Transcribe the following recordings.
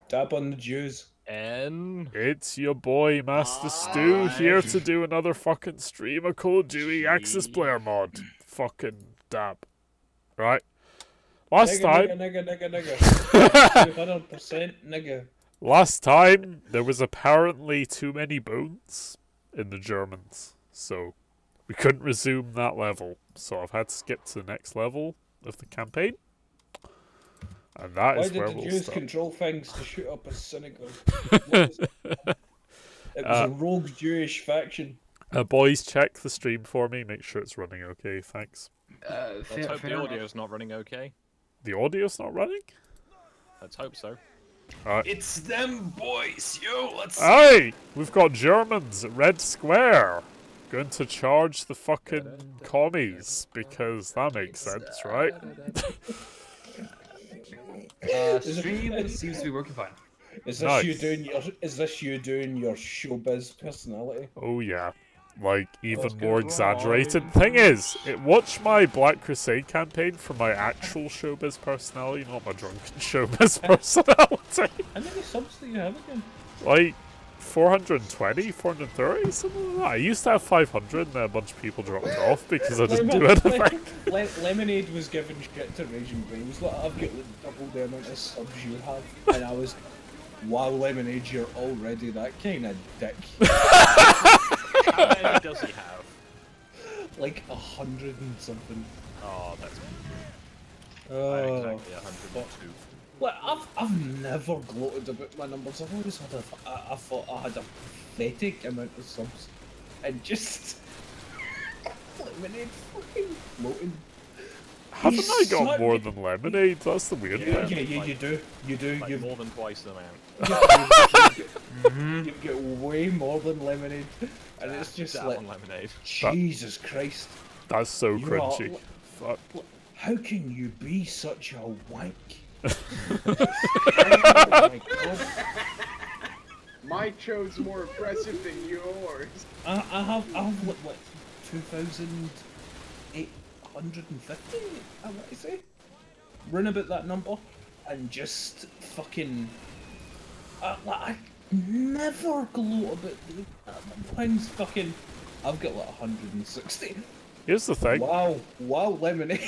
Dab on the Jews. It's your boy Master Stu here to do another fucking stream of Call of Duty Access Player mod. Fucking dab. Right? Last time... Nigga. 200% nigga. Last time, there was apparently too many bones in the Germans. So, we couldn't resume that level. So I've had to skip to the next level of the campaign. And that Why is did where the we'll Jews start. control things to shoot up a synagogue? It was a rogue Jewish faction. Boys, check the stream for me. Make sure it's running okay. Thanks. Let's hope the audio's not running okay. The audio's not running? Let's hope so. Alright. It's them boys, yo. Let's. Hey! We've got Germans at Red Square. Going to charge the fucking commies because that makes sense, right? Stream seems to be working fine. Is this Nice. you doing your? Is this you doing your showbiz personality? Oh yeah. Like, even Let's more get exaggerated. right. Thing is, watch my Black Crusade campaign for my actual showbiz personality, not my drunken showbiz personality. How many subs do you have again? Like, 420, 430, something like that. I used to have 500 and then a bunch of people dropped off because I didn't do anything. Lemonade was giving shit to Raging Brains. Like, I've got like double the amount of subs you have, and I was, wow, Lemonade, you're already that kind of dick. How many does he have? Like 100 and something. Oh, that's Oh, exactly 102. Like, I've never gloated about my numbers. I've always had I thought I had a pathetic amount of subs, and just Lemonade fucking gloating. Haven't I got such- more than Lemonade? That's the weird Yeah, thing. you do. You do. Like You've more than twice the amount. you get way more than Lemonade, and it's just That like one lemonade. Jesus Christ. That's so You cringy. are- Fuck. How can you be such a wank? Oh my God. My chode's more impressive than yours. I have what 2,850, I want to say, run about that number, and just fucking, I never gloat about that pounds. Fucking, I've got like 160. Here's the thing. Wow, Lemonade.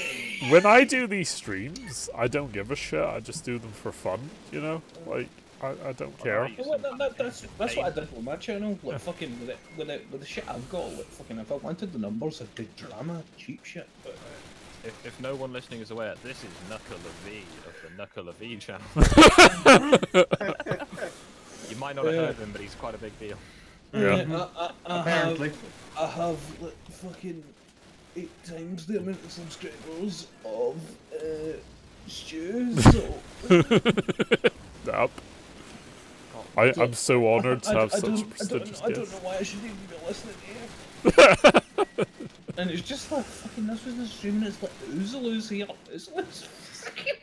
When I do these streams, I don't give a shit. I just do them for fun, you know? Like, I don't care. Well, that's what I did with my channel. Like fucking with the shit I've got. Like fucking, if I wanted the numbers, I'd do drama, cheap shit. But If no one listening is aware, this is Knuckle V of the Knuckle V channel. You might not have heard of him, but he's quite a big deal. Yeah. Apparently. I have like fucking 8 times the amount of subscribers of Stu. So Yep. I'm so honoured to have such a I prestigious don't guest. know why I should even be listening to you. And it's just like fucking, this was the stream, and it's like Oozaloo's here. Oozaloo's fucking.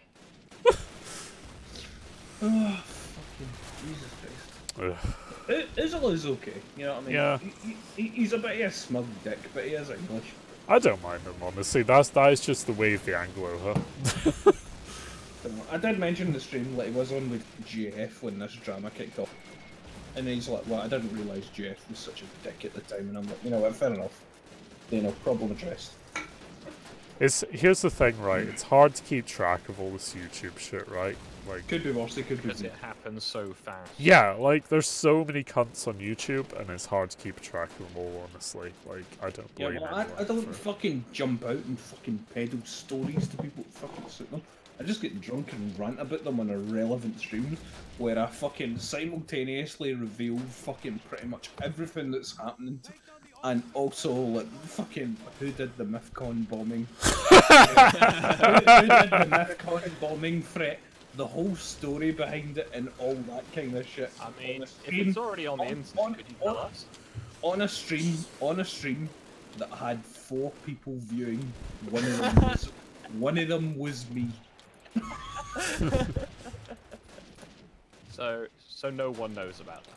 Oh, fucking Jesus Christ. Ugh. Oozaloo's okay, you know what I mean? Yeah. He's a bit of a smug dick, but he is English. I don't mind him, honestly. That is just the way of the Anglo, huh? So, I did mention in the stream that he was on with GF when this drama kicked off. And he's like, well, I didn't realise GF was such a dick at the time, and I'm like, you know what, fair enough. You know, problem addressed. Here's the thing, right? It's hard to keep track of all this YouTube shit, right? Like, Could be worse, it could be Because it happens so fast. yeah, like there's so many cunts on YouTube, and it's hard to keep track of them all. Honestly, like I don't Yeah, blame well, anyone. I don't for- fucking jump out and fucking peddle stories to people that fucking suit them. I just get drunk and rant about them on irrelevant streams where I fucking simultaneously reveal fucking pretty much everything that's happening and also like fucking who did the MythCon bombing. Who did the MythCon bombing threat, the whole story behind it and all that kind of shit. I mean, On a if stream- it's already on the internet, could you tell us? on a stream that had 4 people viewing, one of them was me. So no one knows about that.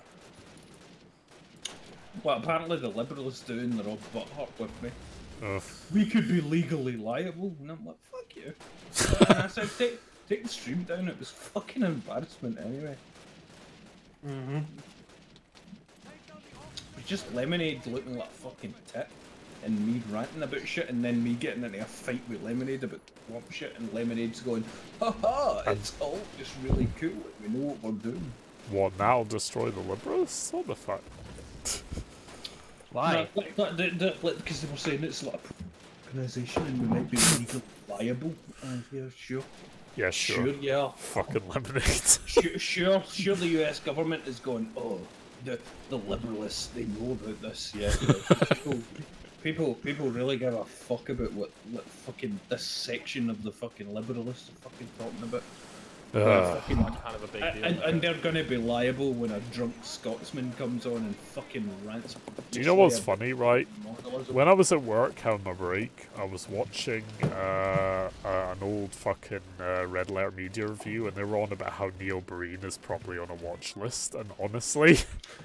Well, apparently the Liberals do, and they're all butthurt with me. Ugh. We could be legally liable, and I'm like, fuck you. And I said, take the stream down. It was fucking embarrassment anyway. It's just Lemonade looking like a fucking tit, and me ranting about shit, and then me getting into a fight with Lemonade about swamp shit, and Lemonade's going, haha, it's all just really cool, we know what we're doing. What, now destroy the Liberals? What the fuck? Why? Because they were saying it's like a organisation and we might be legally liable. Yeah, sure. Yeah, sure. Yeah. Fucking Lemonade. Sure, the US government is going, oh, the liberalists, they know about this, yeah. People really give a fuck about what fucking this section of the fucking liberalists are fucking talking about. Kind of a big deal. And they're gonna be liable when a drunk Scotsman comes on and fucking rants. Do you know what's funny, right? When I was at work having my break, I was watching an old fucking Red Letter Media review, and they were on about how Neil Breen is probably on a watch list, and honestly,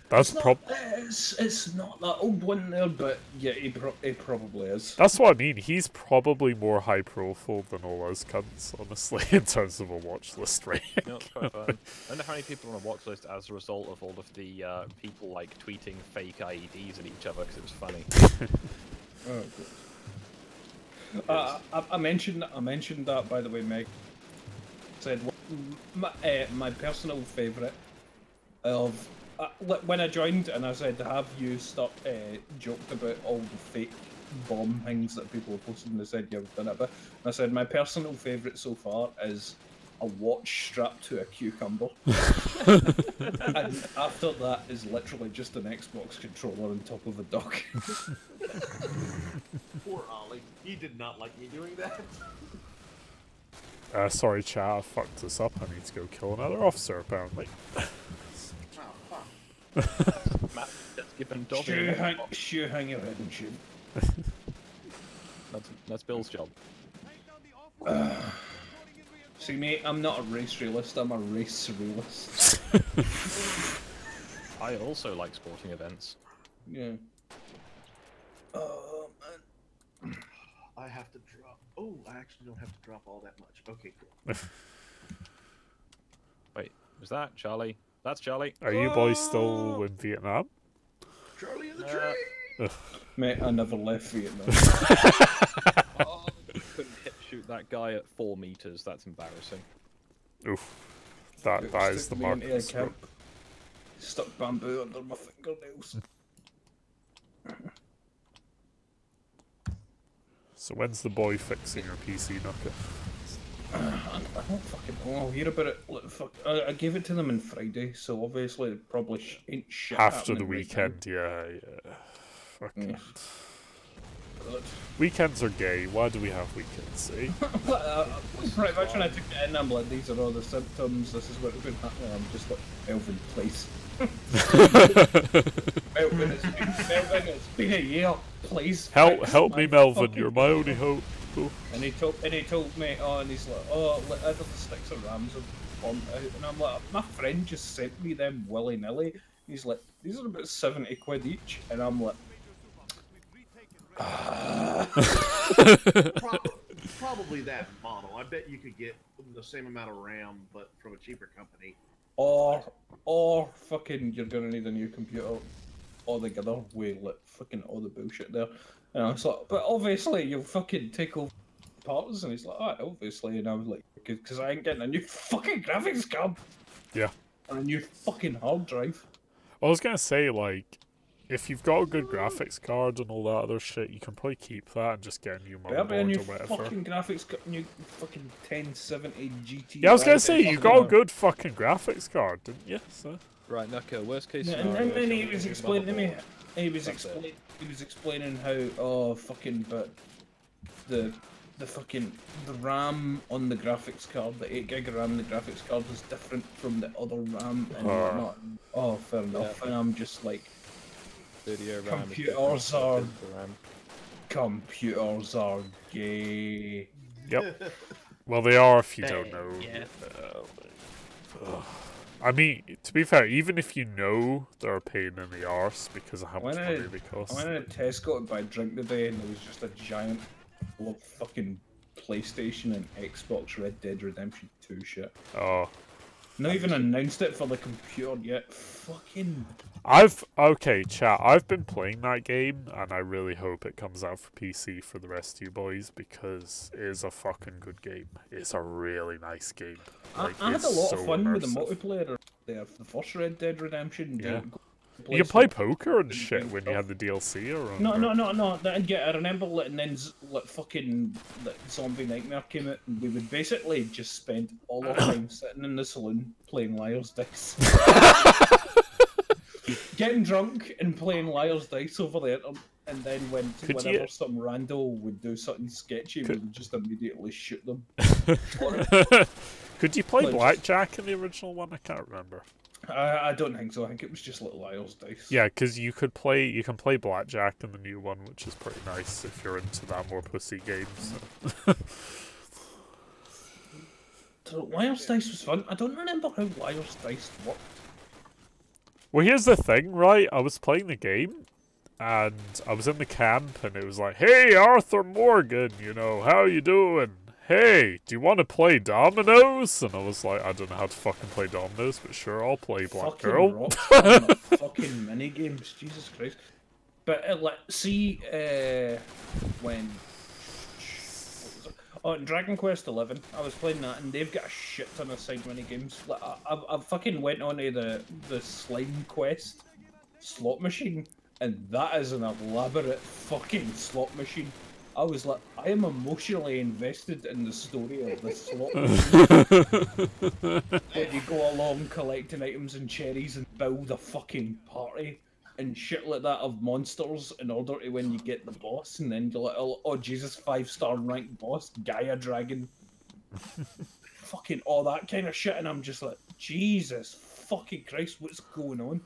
that's probably... It's not that old one there, but yeah, he probably is. That's what I mean, he's probably more high profile than all those cunts, honestly, in terms of a watch list. Right. You know, it's quite fun. I wonder how many people are on a watch list as a result of all of the people like tweeting fake IEDs at each other because it was funny. I mentioned that, by the way, Meg. Said my personal favourite of when I joined, and I said, have you stopped joked about all the fake bomb things that people are posting? They said you've done it, but I said my personal favourite so far is a watch strapped to a cucumber. And after that is literally just an Xbox controller on top of a dock. Poor Ollie. He did not like me doing that. Sorry, chat, I fucked this up. I need to go kill another officer, apparently. Matt, that's given dog. Sure, hang your head and shoot. That's Bill's job. See, mate, I'm not a race realist, I'm a race surrealist. I also like sporting events. Yeah. I have to drop. Oh, I actually don't have to drop all that much. Okay, cool. Wait, was that Charlie? That's Charlie. Are you boys still in Vietnam? Charlie in the tree! Mate, I never left Vietnam. Oh, couldn't shoot that guy at 4 meters. That's embarrassing. Oof. That is the mark. Stuck bamboo under my fingernails. So when's the boy fixing your PC, Nuka? I don't fucking know. I'll hear about it. I gave it to them on Friday, so obviously it probably ain't shit. After the happening right weekend, yeah. Fucking. now. Weekends are gay. Why do we have weekends, eh? Pretty much when I took it in, I'm like, these are all the symptoms, this is what's been happening. I'm just like, Melvin, please. Melvin, it's been a year, please. Help me, Melvin. You're my only hope. Cool. And he told me, and he's like, oh, out of the sticks of Rams have bombed out. And I'm like, my friend just sent me them willy-nilly. He's like, these are about 70 quid each. And I'm like, Probably that model. I bet you could get the same amount of RAM, but from a cheaper company. or fucking, you're gonna need a new computer altogether with like fucking all the bullshit there. And I was like, but obviously you'll fucking take over parts. And he's like, alright, obviously. And I was like, because I ain't getting a new fucking graphics card. Yeah. And a new fucking hard drive. I was gonna say, like, if you've got a good graphics card and all that other shit, you can probably keep that and just get a new Better be a motherboard new or whatever. fucking graphics card, new fucking 1070 GT. Yeah, I was gonna say, you got a good fucking graphics card, didn't you? So. Right, Nuka, worst case Yeah, scenario. and then he somebody was with a explaining to me. motherboard. He was That's it. explaining how but the RAM on the graphics card, the 8 gig RAM on the graphics card was different from the other RAM and whatnot. Oh, fair enough. Yeah. And I'm just like, Video RAM is computers different are to the RAM. computers are gay. Yep. Well, they are if you don't know. Yeah. I mean, to be fair, even if you know, they're a pain in the arse because of how much money they I cost. went into Tesco to buy a drink today, and there was just a giant full of fucking PlayStation and Xbox Red Dead Redemption 2 shit. Oh, Not even announced it for the computer yet. Fucking. Okay, chat. I've been playing that game, and I really hope it comes out for PC for the rest of you boys because it is a fucking good game. It's a really nice game. Like, I had a lot so of fun with the immersive. multiplayer there. The first Red Dead Redemption. Yeah. Didn't You can play some- poker and didn't shit do when you stuff. had the DLC or No. Yeah, I remember letting in fucking Zombie Nightmare came out, and we would basically just spend all our time sitting in the saloon playing liar's dice, getting drunk and playing liar's dice over the internet. And then whenever some rando would do something sketchy, we would just immediately shoot them. Could you play Like, blackjack in the original one? I can't remember. I don't think so. I think it was just little liar's dice. Yeah, because you can play blackjack in the new one, which is pretty nice if you're into that more pussy games. So liar's dice was fun. I don't remember how liar's dice worked. Well, here's the thing, right? I was playing the game, and I was in the camp, and it was like, "Hey, Arthur Morgan, how you doing? Hey, do you want to play dominoes?" And I was like, I don't know how to fucking play dominoes, but sure, I'll play Black Fucking Girl. Rockstar on the fucking mini games, Jesus Christ! But see, when in Dragon Quest 11, I was playing that, and they've got a shit ton of side mini games. Like I fucking went onto the Slime Quest slot machine, and that is an elaborate fucking slot machine. I was like, I am emotionally invested in the story of this slot machine. When you go along collecting items and cherries and build a fucking party and shit like that of monsters in order to when you get the boss, and then you're like, oh Jesus, 5-star ranked boss, Gaia Dragon. Fucking all that kind of shit, and I'm just like, Jesus fucking Christ, what's going on?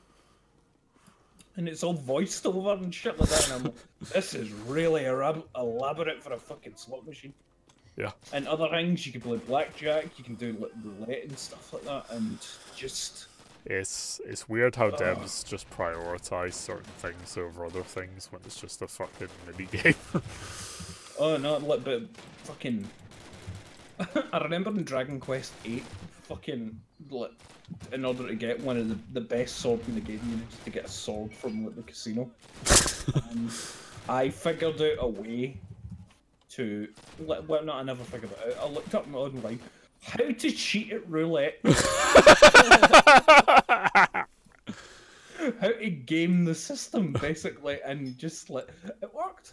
And it's all voiced over and shit like that, and I'm like, this is really elaborate for a fucking slot machine. Yeah. And other things, you can play blackjack, you can do like roulette and stuff like that, and just... It's weird how devs just prioritize certain things over other things when it's just a fucking mini game. Oh no, look, but fucking... I remember in Dragon Quest 8, fucking, like, in order to get one of the best sword in the game, you needed to get a sword from like, the casino. And I figured out a way to... Well, no, I never figured it out. I looked up online how to cheat at roulette. How to game the system, basically, and just, like, it worked.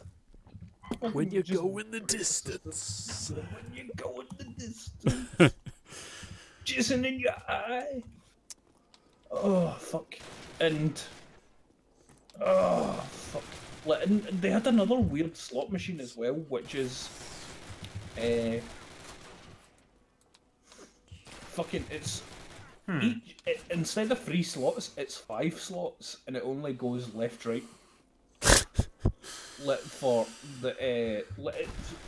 When you Just go in the distance. When you go in the distance. Jizzing in your eye. Oh, fuck. And... Oh, fuck. Like, and they had another weird slot machine as well, which is... fucking, it's... instead of 3 slots, it's 5 slots, and it only goes left-right. For the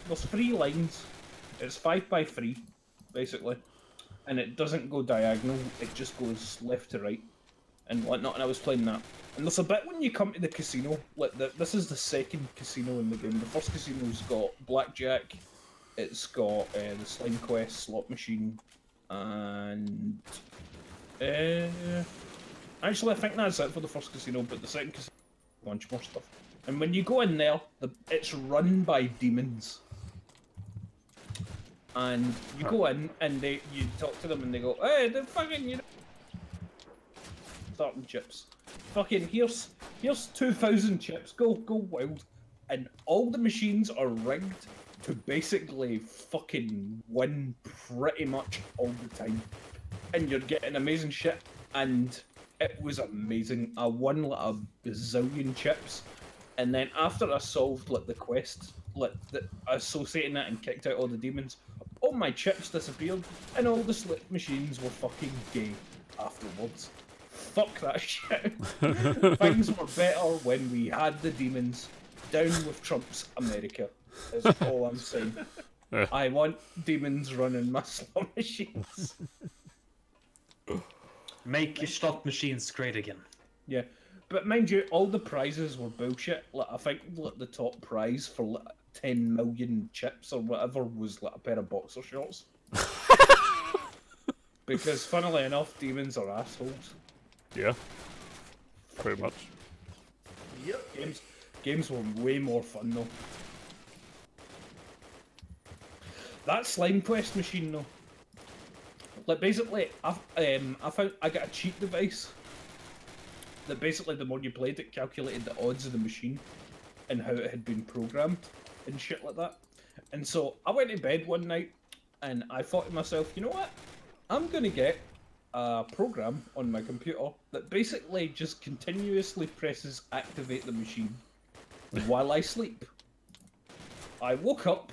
there's 3 lines. It's 5 by 3, basically, and it doesn't go diagonal. It just goes left to right and whatnot. And I was playing that. And there's a bit when you come to the casino. Like this is the second casino in the game. The first casino's got blackjack. It's got the Slime Quest slot machine, and actually I think that's it for the first casino. But the second casino, a bunch more stuff. And when you go in there, it's run by demons. And you go in, and you talk to them, and they go, "Hey, they're fucking, starting chips. Fucking here's 2,000 chips. Go wild." And all the machines are rigged to basically fucking win pretty much all the time. And you're getting amazing shit. And it was amazing. I won like a bazillion chips. And then after I solved like the quest, like associating it and kicked out all the demons, all my chips disappeared, and all the slot machines were fucking gay afterwards. Fuck that shit. Things were better when we had the demons. Down with Trump's America, is all I'm saying. I want demons running my slot machines. Make your slot machines great again. Yeah. But mind you, all the prizes were bullshit. Like, I think like, the top prize for like, 10 million chips or whatever was like a pair of boxer shorts. Because, funnily enough, demons are assholes. Yeah. Pretty much. Yep. Games were way more fun, though. That Slime Quest machine, though. Like, basically, I got a cheat device that basically, the more you played it, calculated the odds of the machine and how it had been programmed and shit like that. And so I went to bed one night and I thought to myself, you know what? I'm gonna get a program on my computer that basically just continuously presses activate the machine while I sleep. I woke up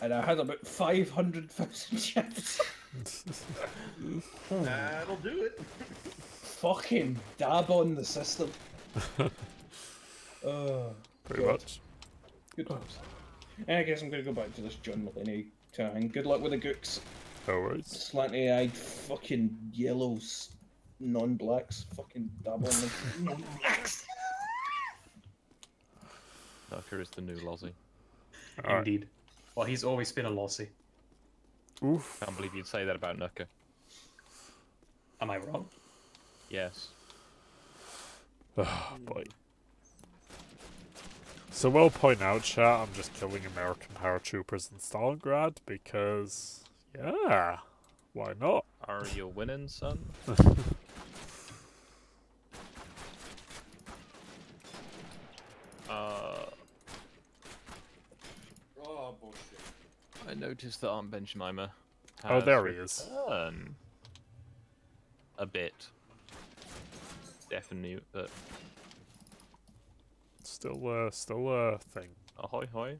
and I had about 500,000 chips. That'll do it. Fucking dab on the system. Pretty God. much. Good times. And I guess I'm gonna go back to this John Mulaney thing. Good luck with the gooks. No worries. Slanty-eyed fucking yellows, non-blacks. Fucking dab on them. Non-blacks. Tucker is the new Lozzie. Alright. Indeed. Well, he's always been a lossy. Oof. Can't believe you'd say that about Nuka. Am I wrong? Yes. Oh, boy. So well point out, chat, I'm just killing American paratroopers in Stalingrad because, yeah, why not? Are you winning, son? Oh, bullshit. I noticed that Aunt Benjamima Oh, has there he is. returned a bit. Definitely, but Still a thing. ahoy hoy.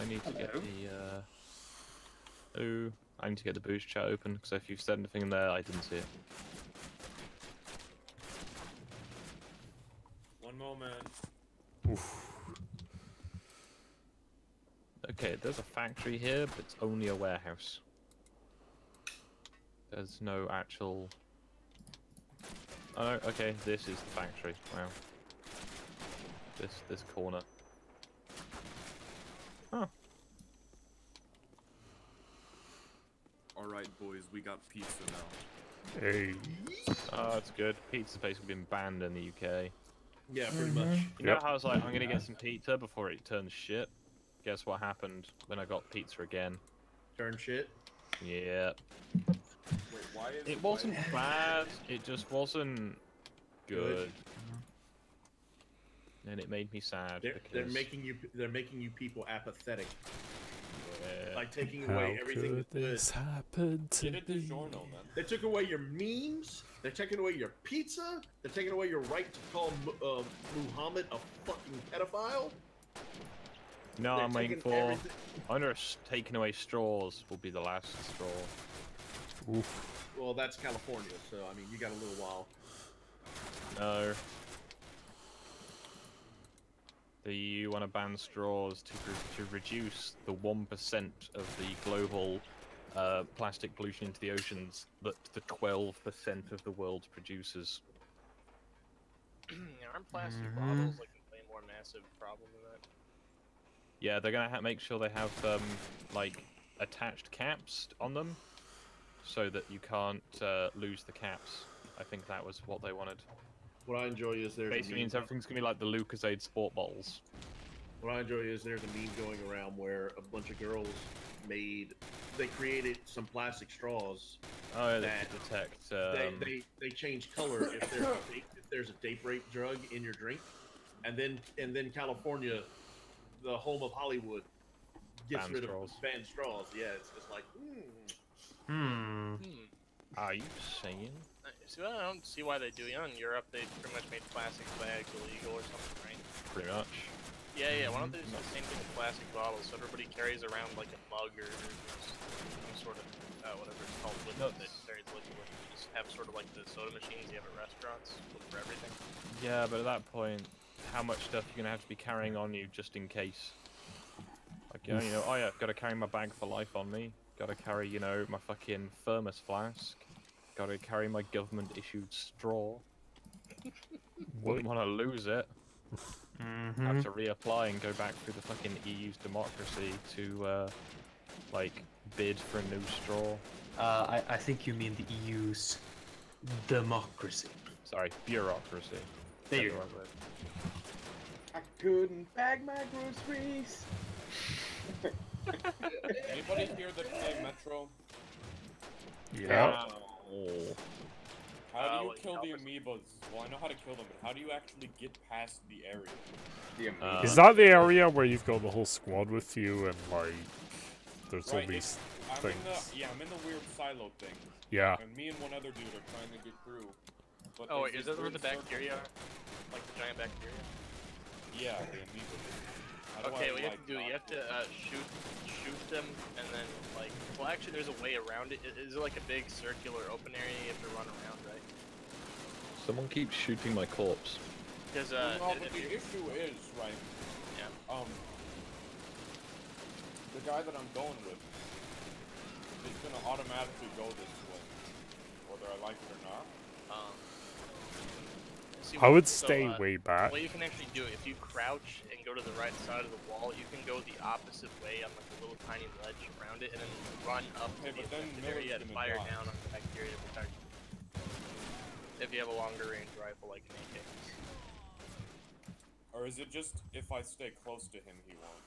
I need to get the oh, I need to get the boost chat open because if you've said anything in there, I didn't see it. One moment. Oof. Okay, there's a factory here, but it's only a warehouse. There's no actual. Oh, no, okay, this is the factory. Wow. This corner. Huh. Alright, boys, we got pizza now. Hey. Oh, that's good. Pizza's basically been banned in the UK. Yeah, pretty much. You know Yep. how I was like, I'm gonna get some pizza before it turns shit? Guess what happened when I got pizza again? Turn shit. Yeah. Wait, why is It wasn't bad, it just wasn't good. And it made me sad They're because making you people apathetic yeah. by taking How away everything could that's good. this happen to Get a me? DiGiorno, man. They took away your memes. They're taking away your pizza. They're taking away your right to call Muhammad a fucking pedophile. No, They're I'm waiting taking for. everything- I wonder if taking away straws will be the last straw. Oof. Well, that's California, so I mean, you got a little while. No. The EU want to ban straws to reduce the 1% of the global plastic pollution into the oceans that the 12% of the world produces. Aren't plastic bottles like a way more massive problem than that? Yeah, they're gonna make sure they have like attached caps on them, so that you can't lose the caps. I think that was what they wanted. What I enjoy is there's Basically means everything's gonna be like the Lucasade sport bottles. What I enjoy is there's a meme going around where a bunch of girls they created some plastic straws. Oh, yeah, That- to detect. They change color if there's a date rape drug in your drink, and then California, the home of Hollywood, gets Banned rid straws. of banned straws. Yeah, it's just like, Hmm. Are you saying? See, I don't see why they do. You know, in Europe, they pretty much made plastic bags illegal or something, right? Pretty much. Yeah. Why don't they just do the same thing with plastic bottles? So everybody carries around like a mug or some sort of whatever it's called, liquid that carries liquid. Just have sort of like the soda machines you have at restaurants for everything. Yeah, but at that point, how much stuff you're gonna have to be carrying on you just in case? Like, you know, oh yeah, I've got to carry my bag for life on me. Got to carry, you know, my fucking thermos flask. Got to carry my government-issued straw. Wouldn't want to lose it. have to reapply and go back through the fucking EU's democracy to, like, bid for a new straw. I think you mean the EU's democracy. Sorry, bureaucracy. There you That's go. the right word. I couldn't bag my groceries. Anybody here that play Metro? Yeah. Oh. How do you like kill the Elvis? amoebas? Well, I know how to kill them, but how do you actually get past the area? The amoeba. Is that the area where you've got the whole squad with you and like there's all Right, these I'm things? I'm in the weird silo thing, Yeah. and me and one other dude are trying to get through. But Oh, there's wait, is this that where the weird circle. bacteria are? Like the giant bacteria? Yeah, the amoeba. How do Okay, I, what you have like, to do, you not- have to shoot them, and then, like, well, actually, there's a way around it. Is it like a big circular open area you have to run around, right? Someone keeps shooting my corpse. Because, Well, no, if but the you- issue is, right, yeah. the guy that I'm going with is gonna automatically go this way, whether I like it or not. See, I would so, stay way back. What you can actually do, if you crouch and go to the right side of the wall, you can go the opposite way on like a little tiny ledge around it, and then run up Okay, to the but then affected Miller's area and gonna fire die. down on the bacteria to protect you. If you have a longer range rifle like an AK. Or is it just if I stay close to him, he won't?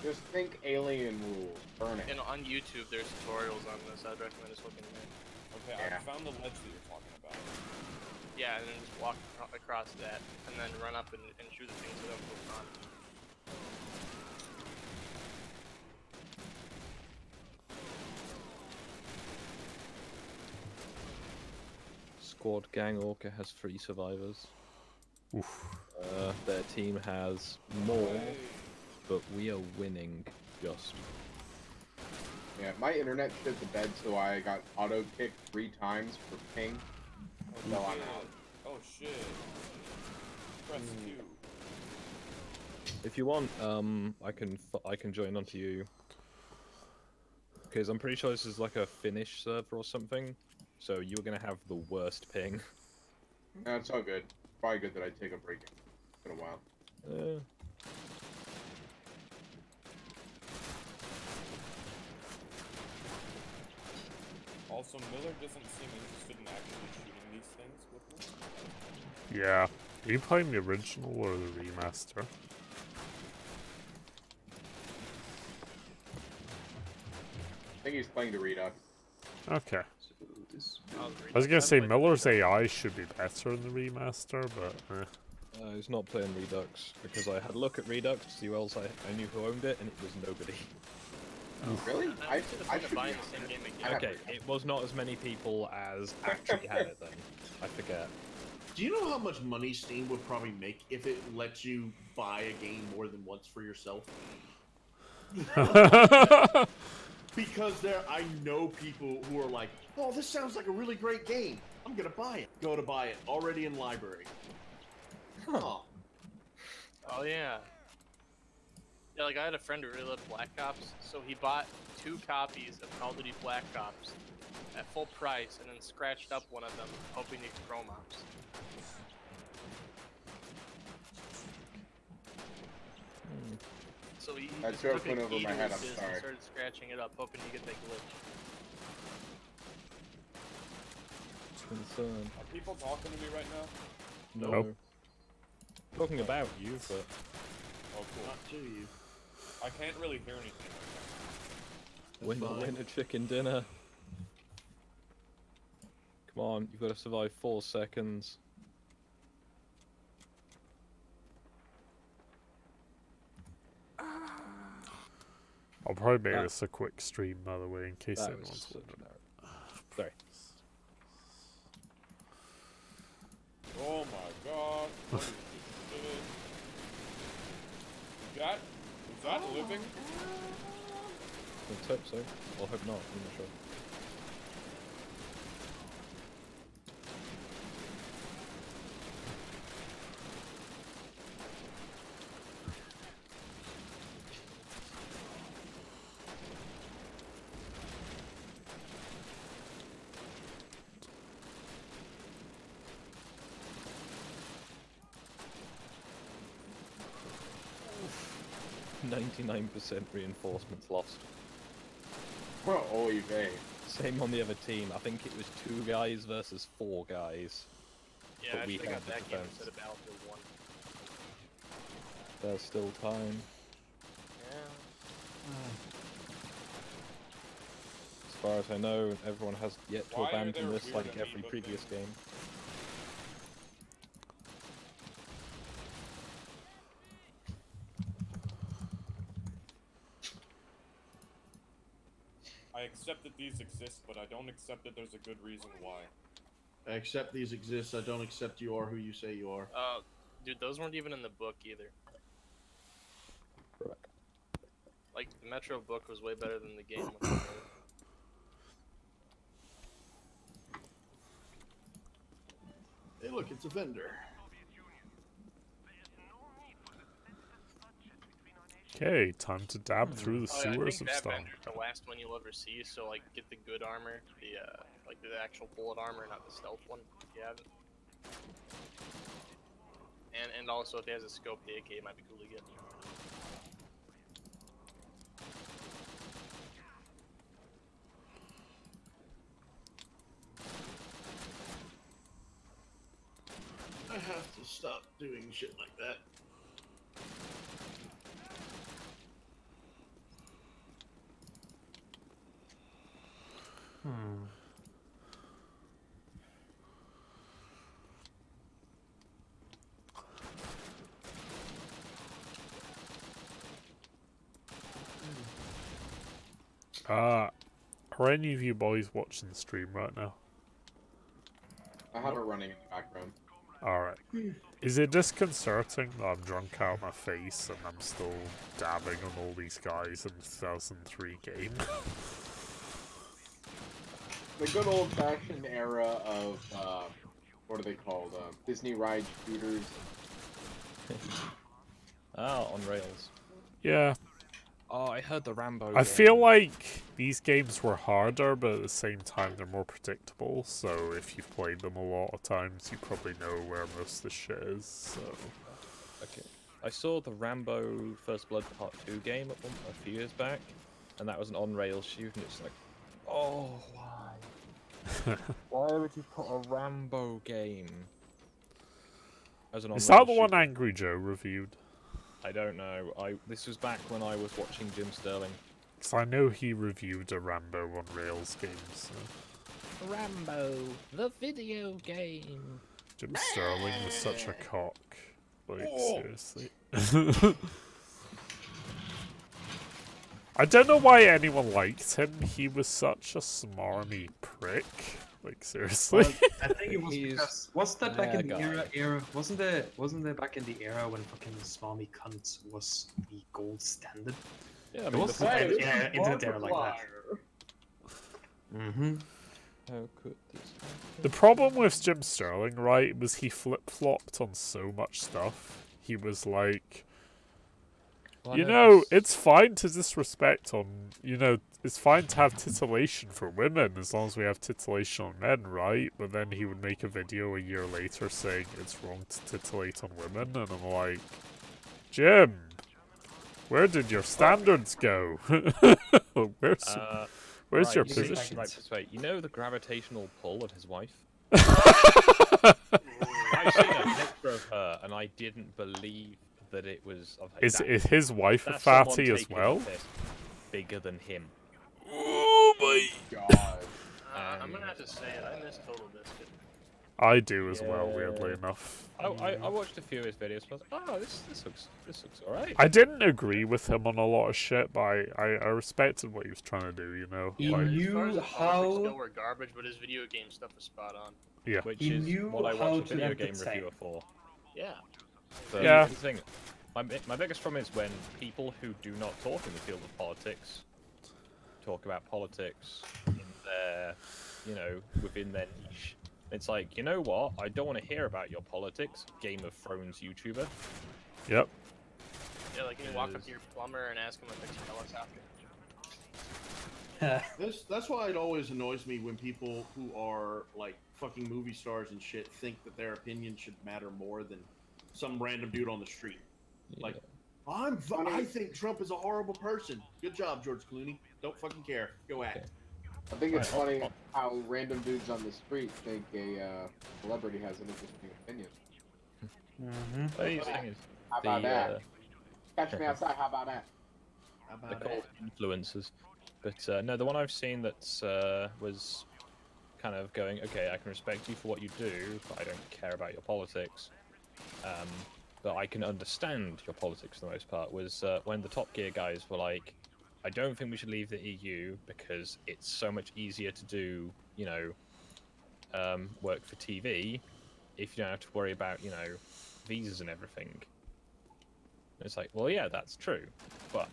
Just think alien rules. Burn it. And on YouTube, there's tutorials on this. I'd recommend just looking there. Okay, Yeah. I found the ledge that you're talking about. Yeah, and then just walk across that, and then run up and shoot the things that don't move on. Squad Gang Orca has 3 survivors. Oof. Their team has more, Hey, but we are winning just. Yeah, my internet shit the bed, so I got auto kicked 3 times for ping. So I'm out. Oh shit. Press Q. If you want, I can join onto you. Because I'm pretty sure this is like a Finnish server or something. So you're gonna have the worst ping. No, it's all good. Probably good that I take a break. It's been a while. Also, Miller doesn't seem interested in actually shooting these things with me. Yeah. Are you playing the original or the remaster? I think he's playing the read up. Okay. So this I was gonna say Miller's AI should be better in the remaster, but He's not playing Redux because I had a look at Redux to see who else I knew who owned it, and it was nobody. Really? I should have should buying be- the same game I again. have Okay, it was not as many people as actually had it then. I forget. Do you know how much money Steam would probably make if it lets you buy a game more than once for yourself? Because I know people who are like, oh, this sounds like a really great game. I'm gonna buy it. Go to buy it. Already in library. Huh. Oh yeah. Yeah, like I had a friend who really loved Black Ops, so he bought 2 copies of Call of Duty Black Ops at full price, and then scratched up one of them, hoping to get Chrome Ops. So he That just joke took a went over key my to head, his I'm disc sorry. and started scratching it up, hoping to get that glitch. Concern. Are people talking to me right now? No. Nope. Talking about you, but Oh, cool. Not to you. I can't really hear anything right winner, fine. winner, chicken dinner. Come on, you've got to survive 4 seconds. I'll probably make this a quick stream, by the way, in case That anyone's was wondering. Sorry. now. Oh my god. What is this? Is that living? Let's hope so. Or hope not, I'm not sure. 99% reinforcements lost. Well, oy vey. Same on the other team. I think it was 2 guys versus 4 guys. Yeah, But I we should have had got the that game defense. instead of Battlefield 1. There's still time. Yeah. As far as I know, everyone has yet to Why are abandon there this weird like every amoeba previous things? game. I accept that these exist, but I don't accept that there's a good reason why. I accept these exist. I don't accept you are who you say you are. Dude, those weren't even in the book either. Right. Like, the Metro book was way better than the game. When I wrote it. Hey, look, it's a vendor. Okay, time to dab through the Oh, yeah, I sewers think of that stuff. vendor's the last one you'll ever see, so, like, get the good armor, the, like, the actual bullet armor, not the stealth one, if you have it. And also, if he has a scope, the AK might be cool to get. I have to stop doing shit like that. Are any of you boys watching the stream right now? I have it running in the background. Alright. Is it disconcerting that I'm drunk out of my face and I'm still dabbing on all these guys in the 2003 game? The good old-fashioned era of, what are they called? Disney ride shooters. Ah, on rails. Yeah. Oh, I heard the Rambo. I feel like these games were harder, but at the same time they're more predictable, so if you've played them a lot of times, you probably know where most of the shit is, so... Okay. I saw the Rambo First Blood Part 2 game a few years back, and that was an on-rail shoot, and it's like, oh, why? Why would you put a Rambo game as an on-rail Is that the shoot? one Angry Joe reviewed? I don't know. This was back when I was watching Jim Sterling. Because I know he reviewed a Rambo on Rails game, so... Rambo, the video game. Jim Sterling was such a cock. Like, seriously. I don't know why anyone liked him. He was such a smarmy prick. Like, seriously. Well, I think it was He's because wasn't that back in the their era? Wasn't there back in the era when fucking smarmy cunt was the gold standard? Yeah, I It mean, was the yeah, internet era like that. Mm-hmm. How could this The problem with Jim Sterling, right, was he flip-flopped on so much stuff. He was like, Well, I you know know, this- it's fine to disrespect on, you know, it's fine to have titillation for women as long as we have titillation on men, right? But then he would make a video a year later saying it's wrong to titillate on women, and I'm like, Jim, where did your standards go? Where's right, your you see- position? Right, this way. You know the gravitational pull of his wife? I've seen a picture of her, and I didn't believe that it was. I was like, Is his wife a that's someone fatty as taking well? piss bigger than him. Oh my God. I'm gonna have to say it. I miss Total Biscuit. I do as well, Yeah. weirdly enough. I watched a few of his videos. And I was like, oh, this looks alright. I didn't agree with him on a lot of shit, but I respected what he was trying to do, you know? He Like, knew As far as the politics how- go, were garbage, but his video game stuff was spot on. yeah. Which He is knew what I how watched a to video game entertain. reviewer for. Yeah. But Yeah. here's the thing. My biggest problem is when people who do not talk in the field of politics talk about politics in their, you know, within their niche. It's like, you know what? I don't want to hear about your politics, Game of Thrones YouTuber. Yep. Yeah, like you walk up to your plumber and ask him to fix your helicopter. That's why it always annoys me when people who are like fucking movie stars and shit think that their opinion should matter more than some random dude on the street. Like, I think Trump is a horrible person. Good job, George Clooney. Don't fucking care. Go at it. I think it's funny how random dudes on the street think a celebrity has an interesting opinion. But the thing is, How about that? Catch me outside. How about that? they're called influencers. But no, the one I've seen that was kind of going, okay, I can respect you for what you do, but I don't care about your politics. But I can understand your politics for the most part, was when the Top Gear guys were like, I don't think we should leave the EU because it's so much easier to do, you know, work for TV if you don't have to worry about, you know, visas and everything. And it's like, well, yeah, that's true, but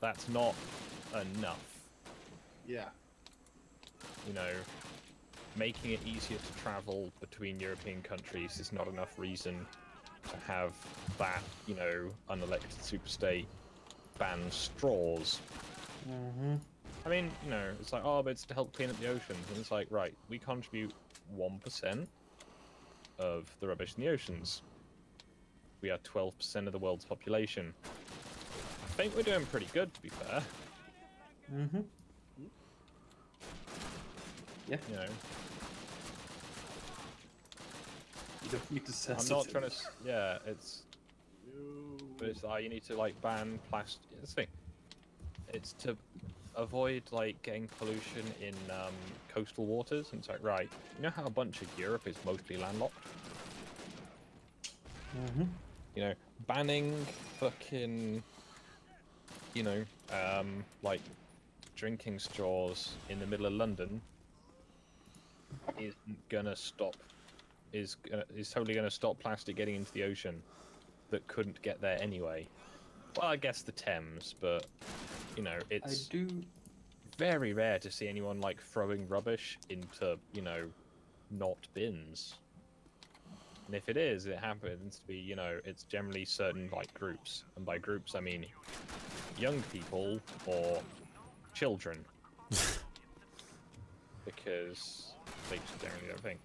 that's not enough. Yeah. You know, making it easier to travel between European countries is not enough reason to have that, you know, unelected superstate ban straws. I mean, you know, it's like, oh, but it's to help clean up the oceans. And it's like, right, we contribute 1% of the rubbish in the oceans. We are 12% of the world's population. I think we're doing pretty good, to be fair. Yeah. You know, You don't need to I'm censor not it. trying to. Yeah, it's. But it's like you need to like ban plastic. That's the thing. It's to avoid like getting pollution in coastal waters. And it's like, right, you know how a bunch of Europe is mostly landlocked. You know, banning fucking, you know, like drinking straws in the middle of London isn't gonna stop. Is totally gonna stop plastic getting into the ocean that couldn't get there anyway. Well, I guess the Thames, but you know, it's very rare to see anyone like throwing rubbish into, you know, not bins. And if it is, it happens to be, you know, it's generally certain like groups, and by groups I mean young people or children, because they just generally don't think.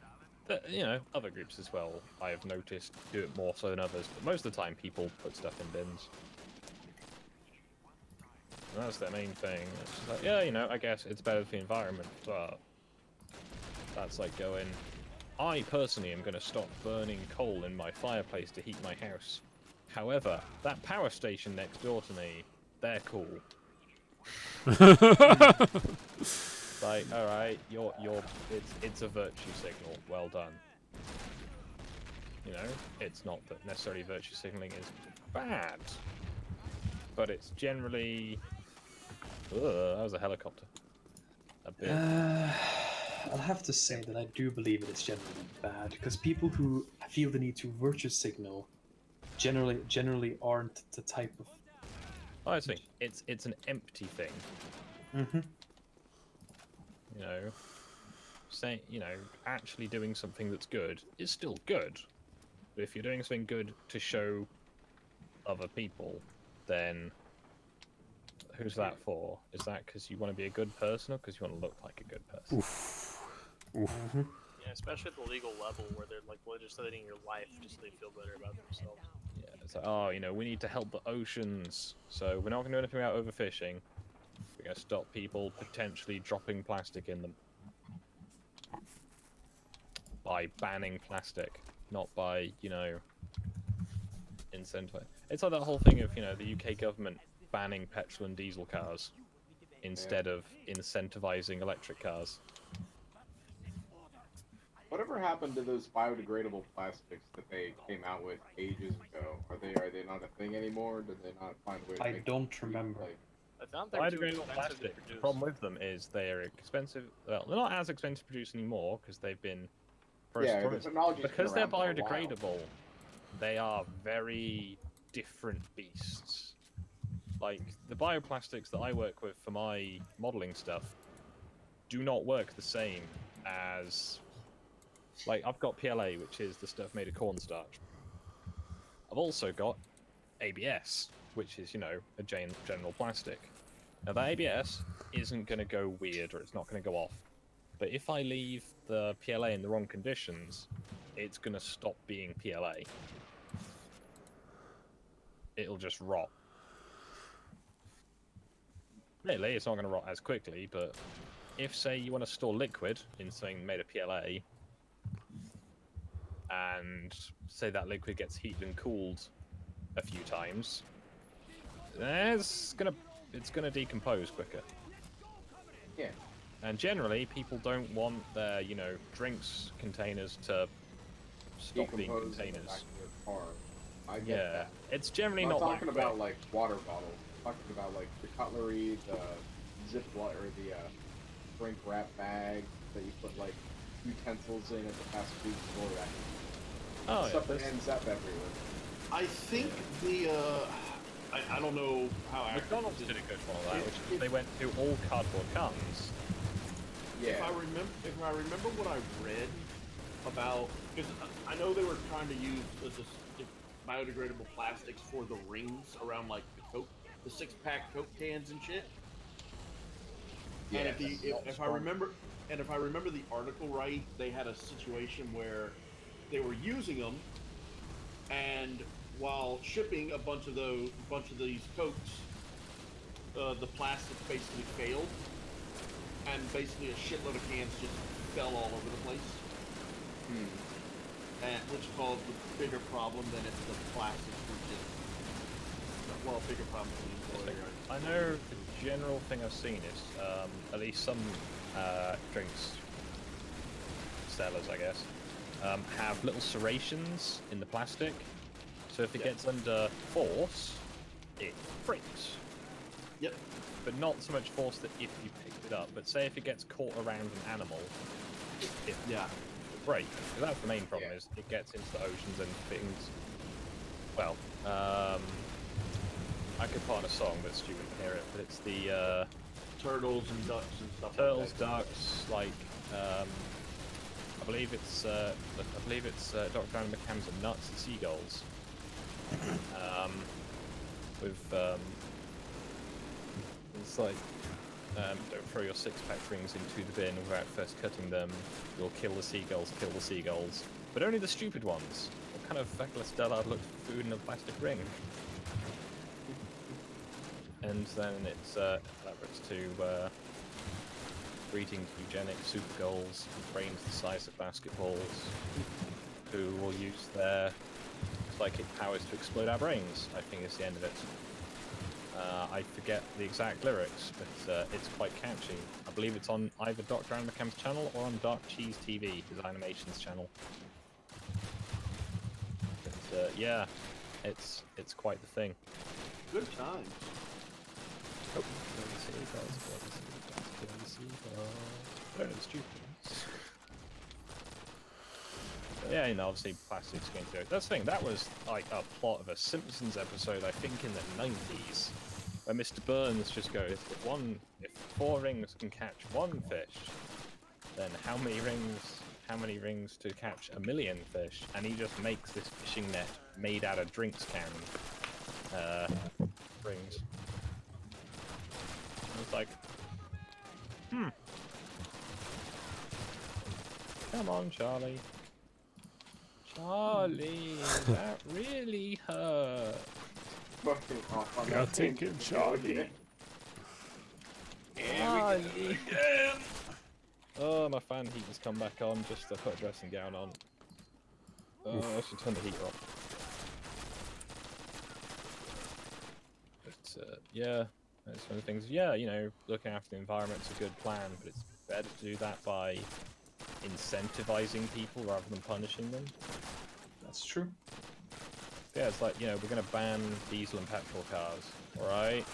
But, you know, other groups as well, I have noticed, do it more so than others, but most of the time people put stuff in bins. And that's their main thing. It's just like, yeah, you know, I guess it's better for the environment, but that's like going, I personally am going to stop burning coal in my fireplace to heat my house. However, that power station next door to me, they're cool. Like, alright, it's a virtue signal. Well done. You know, it's not that necessarily virtue signaling is bad, but it's generally. Ugh, that was a helicopter. A bit. I'll have to say that I do believe it is generally bad, because people who feel the need to virtue signal generally aren't the type of. I think it's an empty thing. You know, saying, you know, actually doing something that's good is still good. But if you're doing something good to show other people, then who's that for? Is that because you want to be a good person, or because you want to look like a good person? Yeah, especially at the legal level where they're like legislating your life just so they feel better about themselves. Yeah, it's like, oh, you know, we need to help the oceans, so we're not going to do anything about overfishing. We're going to stop people potentially dropping plastic in them. By banning plastic, not by, you know, incentivizing. It's like that whole thing of, you know, the UK government banning petrol and diesel cars instead of incentivizing electric cars. Whatever happened to those biodegradable plastics that they came out with ages ago? Are they not a thing anymore? Did they not find a way to I make don't remember. Like, I found they're too Biodegradable expensive to plastic. The produce. problem with them is they're expensive. Well, they're not as expensive to produce anymore because they've been. yeah, the technology's been Because they're around for a while. biodegradable, they are very different beasts. Like, the bioplastics that I work with for my modeling stuff do not work the same as... Like, I've got PLA, which is the stuff made of cornstarch. I've also got ABS, which is, you know, a general plastic. Now, that ABS isn't going to go weird, or it's not going to go off. But if I leave the PLA in the wrong conditions, it's going to stop being PLA. it'll just rot. Really, it's not going to rot as quickly, but if, say, you want to store liquid in something made of PLA, and say that liquid gets heated and cooled a few times, it's gonna decompose quicker. Yeah. And generally, people don't want their, you know, drinks containers to stop being Decompose in the containers. back of your car. I get Yeah, that. it's generally I'm not talking that about quick. like water bottles. I'm talking about like the cutlery, the Ziploc, or the drink wrap bag that you put like utensils in at the fast food store. That Oh, yeah, stuff that there's- ends up everywhere. I think the I don't know how accurate McDonald's this did is. a good one of that, which is they went to all cardboard cartons. Yeah. If I remember what I read about, because I know they were trying to use the biodegradable plastics for the rings around like the Coke, the 6-pack Coke cans and shit. Yeah, And that's not if I strong. remember the article right, they had a situation where they were using them, and while shipping a bunch of these Cokes, the plastic basically failed, and basically a shitload of cans just fell all over the place, and which caused a bigger problem than if the plastics were just a bigger problem for the employer. I know the general thing I've seen is at least some drinks sellers, I guess, have little serrations in the plastic, so if it gets under force, it breaks. Yep. But not so much force that if you picked it up, but say if it gets caught around an animal, it Yeah. will break. Because that's the main problem, Yeah. is it gets into the oceans and things. Well, I could part a song, but Stu wouldn't hear it. But it's the Turtles and ducks and stuff. turtles, like that. ducks, like I believe it's Dr. Brown McCams and nuts and seagulls. It's like don't throw your 6-pack rings into the bin without first cutting them. You'll kill the seagulls, but only the stupid ones. What kind of feckless dullard looks for food in a plastic ring? And then it's elaborates to breeding eugenic super goals, brains the size of basketballs, who will use their psychic powers to explode our brains, I think is the end of it. I forget the exact lyrics, but it's quite catchy. I believe it's on either Dr. Aaron McCann's channel or on Dark Cheese TV, his animations channel. But yeah, it's quite the thing. Good times. Oh, stupid. Yeah, you know, obviously plastics going to go. That's the thing, that was like a plot of a Simpsons episode, I think in the 90s, where Mr. Burns just goes, if 4 rings can catch 1 fish, then how many rings to catch 1 million fish? And he just makes this fishing net made out of drinks can rings. It's like, come on, Charlie. Charlie, that really hurt. Fucking off on Gotta that take tangent. it, Charlie. Charlie. Oh, my fan heat has come back on just to put a dressing gown on. Oh, I should turn the heater off. But, yeah, that's one of the things. Yeah, you know, looking after the environment's a good plan, but it's better to do that by incentivizing people rather than punishing them. That's true. Yeah, it's like, you know, we're going to ban diesel and petrol cars, alright?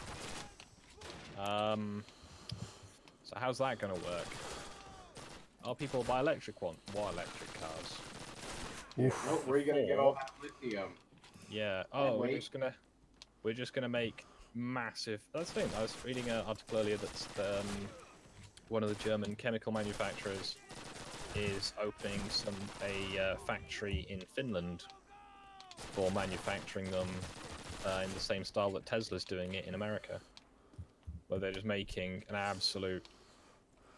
So how's that going to work? Are people buy electric cars? No, where are you gonna get all that lithium? Yeah. Oh, wait. we're just gonna make massive. That's the thing. I was reading an article earlier that's one of the German chemical manufacturers is opening a factory in Finland for manufacturing them in the same style that Tesla's doing it in America, where they're just making an absolute.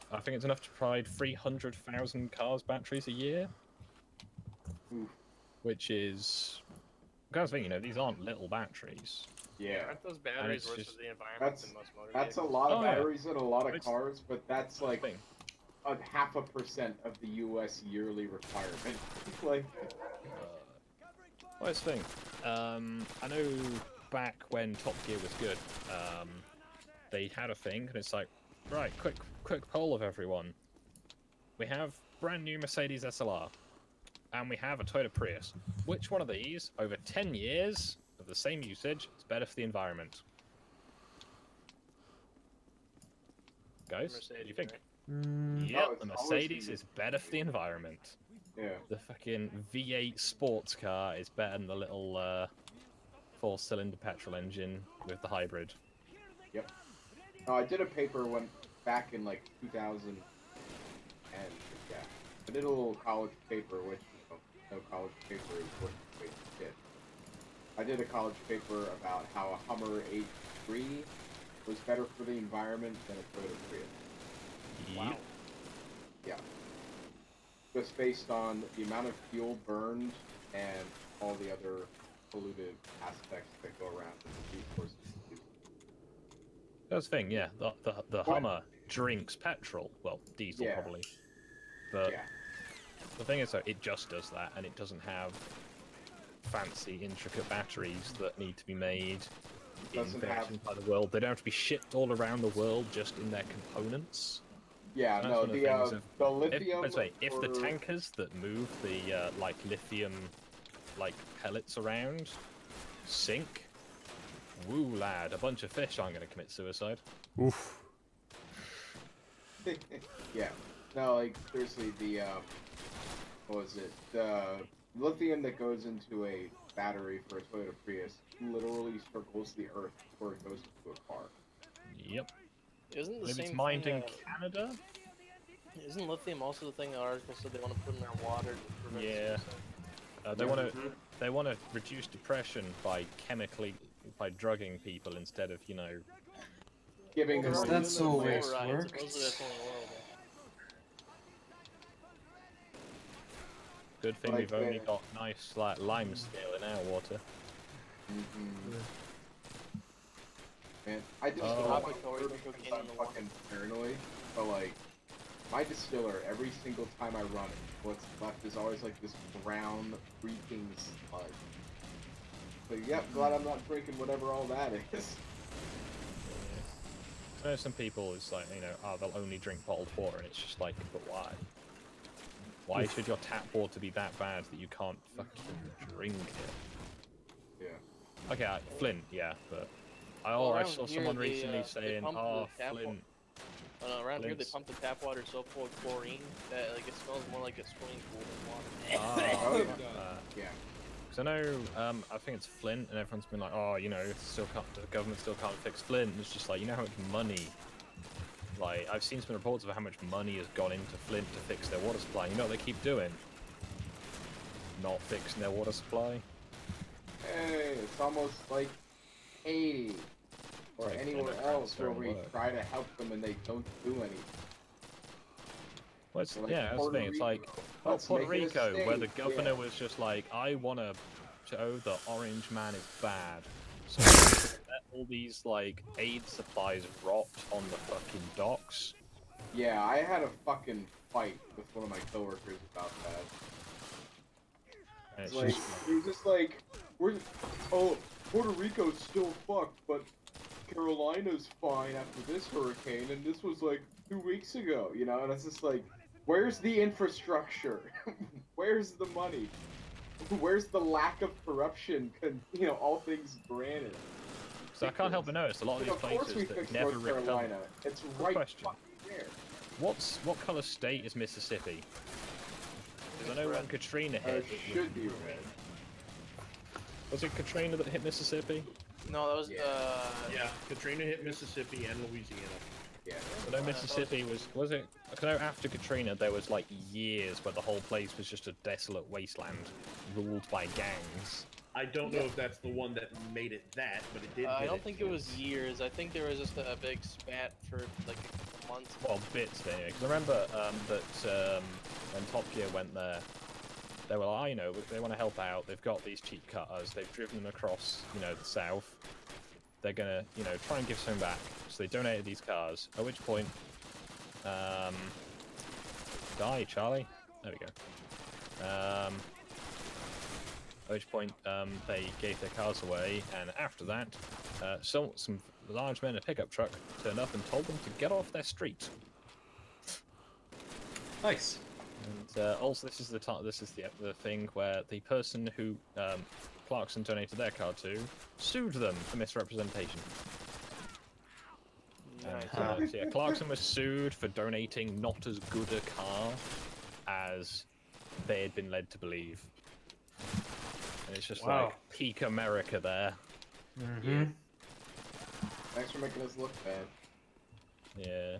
I think it's enough to provide 300,000 cars' batteries a year, Oof. which is Guys, thing, you know, these aren't little batteries. Yeah. Aren't those batteries it's worse just- for the environment That's than most motor that's a vehicles? lot of Oh, yeah. batteries in a lot of It's- cars, but that's like Thing. a 0.5% of the U.S. yearly requirement. Like, Well, it's the thing. I know back when Top Gear was good, they had a thing, and it's like, right, quick poll of everyone. We have brand new Mercedes SLR, and we have a Toyota Prius. Which one of these, over 10 years of the same usage, is better for the environment? Guys, what do you Mercedes, think? right? Yep, Oh, the it's always Mercedes been- is better for the environment. yeah. The fucking V8 sports car is better than the little 4-cylinder petrol engine with the hybrid. I did a paper back in like 2000, and yeah, I did a little college paper, which no college paper is what you did. I did a college paper about how a Hummer H3 was better for the environment than a Toyota Prius. Wow. Yeah. Just based on the amount of fuel burned and all the other polluted aspects that go around the resources. That's the thing, yeah. The Hummer drinks petrol. Well, diesel Yeah. probably. But Yeah. the thing is, though, it just does that, and it doesn't have fancy, intricate batteries that need to be made in Doesn't various have- inside the world. They don't have to be shipped all around the world just in their components. Yeah, That's no, one of the the things the If, lithium. let's say, if the for- tankers that move the like lithium like pellets around sink, woo lad, a bunch of fish aren't going to commit suicide. Oof. Yeah. No, like seriously, the what was it? The lithium that goes into a battery for a Toyota Prius literally circles the Earth before it goes into a car. Yep. Isn't the Maybe same it's mined thing, in Canada. Isn't lithium also the thing the article said they want to put in their water to prevent Yeah. suicide? They want to reduce depression by drugging people instead of Giving Well, them they're a that's already so doing it the fluoride, works. supposedly that's the only world. Good thing Like we've only the- got nice like lime scale in our water. Man, I just Oh. don't want Topic or to even because cocaine I'm in the water. fucking paranoid, but like my distiller, every single time I run it, what's left is always like this brown freaking sludge. So yep, glad I'm not drinking whatever all that is. I know some people it's like they'll only drink bottled water, and it's just like, but why? Why should your tap water be that bad that you can't fucking drink it? Yeah. Okay, Flint, yeah, but I Well, I around saw here, someone they, recently they saying, pump the "Oh, tap Flint." Around here, they Flint's- pump the tap water so full of chlorine that like it smells more like a swimming pool than water. Oh, Oh, fuck yeah. that. Yeah. Because I know, I think it's Flint, and everyone's been like, "Oh, the government still can't fix Flint." And it's just like, you know how much money. Like, I've seen some reports of how much money has gone into Flint to fix their water supply. You know what they keep doing? Not fixing their water supply. Hey, it's almost like Haiti or Like anywhere Democrats else where don't we work. try to help them and they don't do anything. Well, it's, Like yeah, that's the Puerto thing. It's like, Rico. oh, Let's Puerto make it a Rico, where the state, governor yeah. was just like, I want to show the orange man is bad. So let all these, like, aid supplies rot on the fucking docks. Yeah, I had a fucking fight with one of my coworkers about that. And it's Like, just, he was just like, Puerto Rico's still fucked, but Carolina's fine after this hurricane, and this was like 2 weeks ago, you know? And it's just like, where's the infrastructure? Where's the money? Where's the lack of corruption? All things granted. so I can't help but notice a lot of these Of course we places that fixed never North recover. Carolina. It's right question. fucking there. What color state is Mississippi? Because I know when Katrina It hit, should be red. was it Katrina that hit Mississippi? No, that was Yeah, Katrina hit Mississippi and Louisiana. Yeah. I know Mississippi was it? I know after Katrina there was like years where the whole place was just a desolate wasteland, ruled by gangs. I don't know if that's the one that made it that, but it did. I hit don't think it was years. I think there was just a big spat for like a couple months. Well, bits there. Because I remember that when Top Gear went there, they were like, you know, they want to help out. They've got these cheap cutters. They've driven them across, you know, the south. They're gonna, you know, try and give something back. So they donated these cars. At which point, die, Charlie. There we go. At which point, they gave their cars away, and after that, some large men in a pickup truck turned up and told them to get off their street. Nice. And also, this is the thing where the person who Clarkson donated their car to sued them for misrepresentation. Nice. And, so yeah, Clarkson was sued for donating not as good a car as they had been led to believe. And it's just Wow. like peak America there. Mm-hmm. Thanks for making us look bad. Yeah.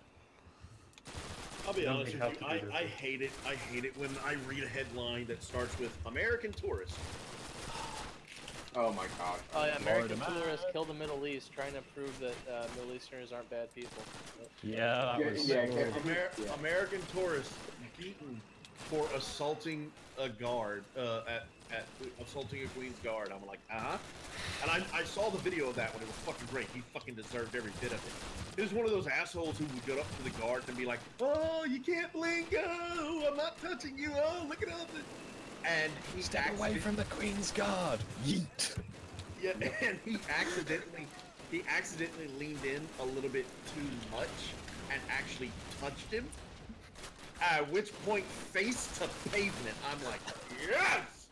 I'll be Don't honest they with have you, to do this? I hate it. I hate it when I read a headline that starts with American tourist. Oh my god. Oh yeah, American Florida man. tourists kill the Middle East, trying to prove that Middle Easterners aren't bad people. Yeah, that was. Yeah. American tourist beaten for assaulting a guard at assaulting a Queen's guard. I'm like, and I saw the video of that when it was fucking great. He fucking deserved every bit of it. He was one of those assholes who would go up to the guard and be like, "Oh, you can't blink. Oh, I'm not touching you. Oh, look at all this." And he Step away from the Queen's Guard. Yeet. Yeah, and he accidentally leaned in a little bit too much and actually touched him. At which point, face to pavement. I'm like, yes.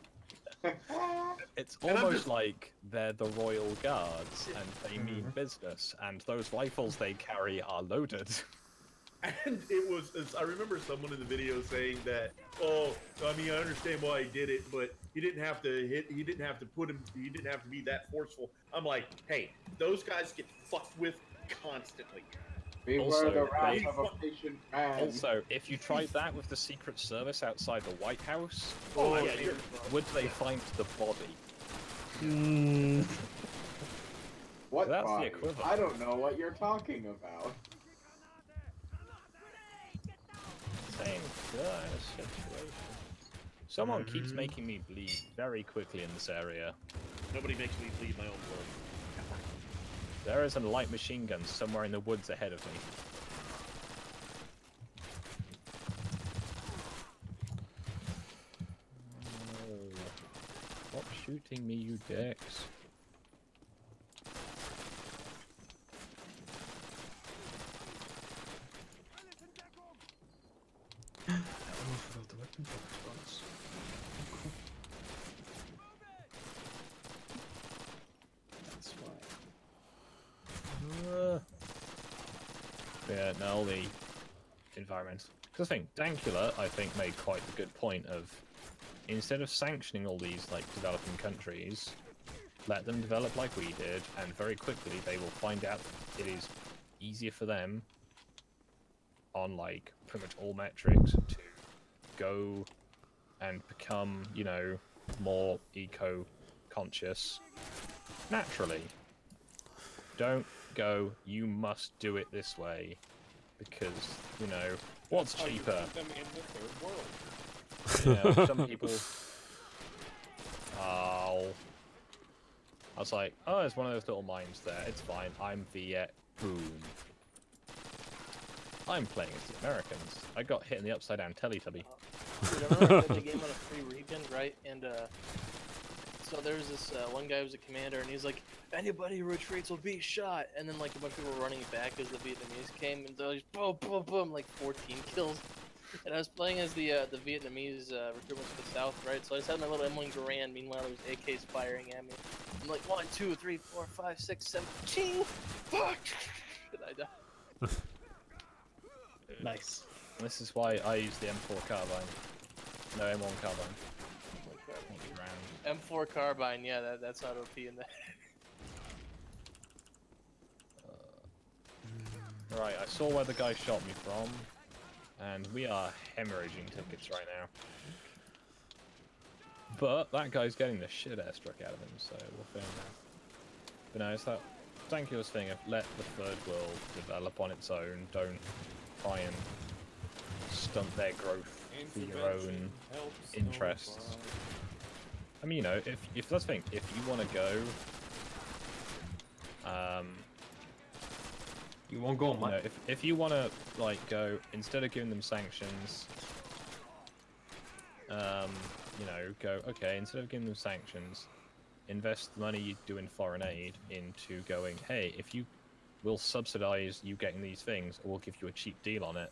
It's And I'm almost just- like they're the Royal Guards and they mean business, and those rifles they carry are loaded. And it was, I remember someone in the video saying that, oh, I mean, I understand why he did it, but he didn't have to hit, he didn't have to be that forceful. I'm like, hey, those guys get fucked with constantly. Beware Also, the wrath they- of a patient man. Also, if you tried that with the Secret Service outside the White House, Oh, yeah, you're, would they find the body? What that's the body? equivalent. I don't know what you're talking about. Same kind of situation. Someone keeps making me bleed very quickly in this area. nobody makes me bleed my own blood. There is a light machine gun somewhere in the woods ahead of me. Oh, stop shooting me, you dicks. That's why. Yeah, no, the environment. Because I think Dankula, I think, made quite a good point of, instead of sanctioning all these like developing countries, let them develop like we did, and very quickly they will find out it is easier for them on like pretty much all metrics to go and become, you know, more eco-conscious naturally. Don't go, you must do it this way, because, you know, what's Oh, you cheaper? put them in the third world. You know, some people... Oh. I was like, oh, there's one of those little mines there, it's fine, I'm Viet, boom. I'm playing as the Americans. I got hit in the upside down Teletubby. Dude, I remember I played the game on a free region, right? And so there was this one guy who was a commander, and he's like, anybody who retreats will be shot. And then like a bunch of people were running back as the Vietnamese came, and so he's boom, boom, boom, like 14 kills. And I was playing as the Vietnamese recruitments for the south, right? So I just had my little M1 Garand. Meanwhile, there was AKs firing at me. I'm like 1, 2, 3, 4, 5, 6, 7, ching, fuck, and I died. Nice. This is why I use the M4 carbine. No, M1 carbine. Round. M4 carbine, yeah, that's not OP in that. Right, I saw where the guy shot me from, and we are hemorrhaging tickets right now. But that guy's getting the shit ass struck out of him, so we'll film that. But no, it's that Dankula's thing of let the third world develop on its own, don't try and stunt their growth for your own interests. I mean, you know, if let's think, if you want to go, You won't go on you my. know, if you want to like go instead of giving them sanctions, you know, go okay instead of giving them sanctions, invest the money you do in foreign aid into going, hey, if you will subsidize you getting these things, or we'll give you a cheap deal on it,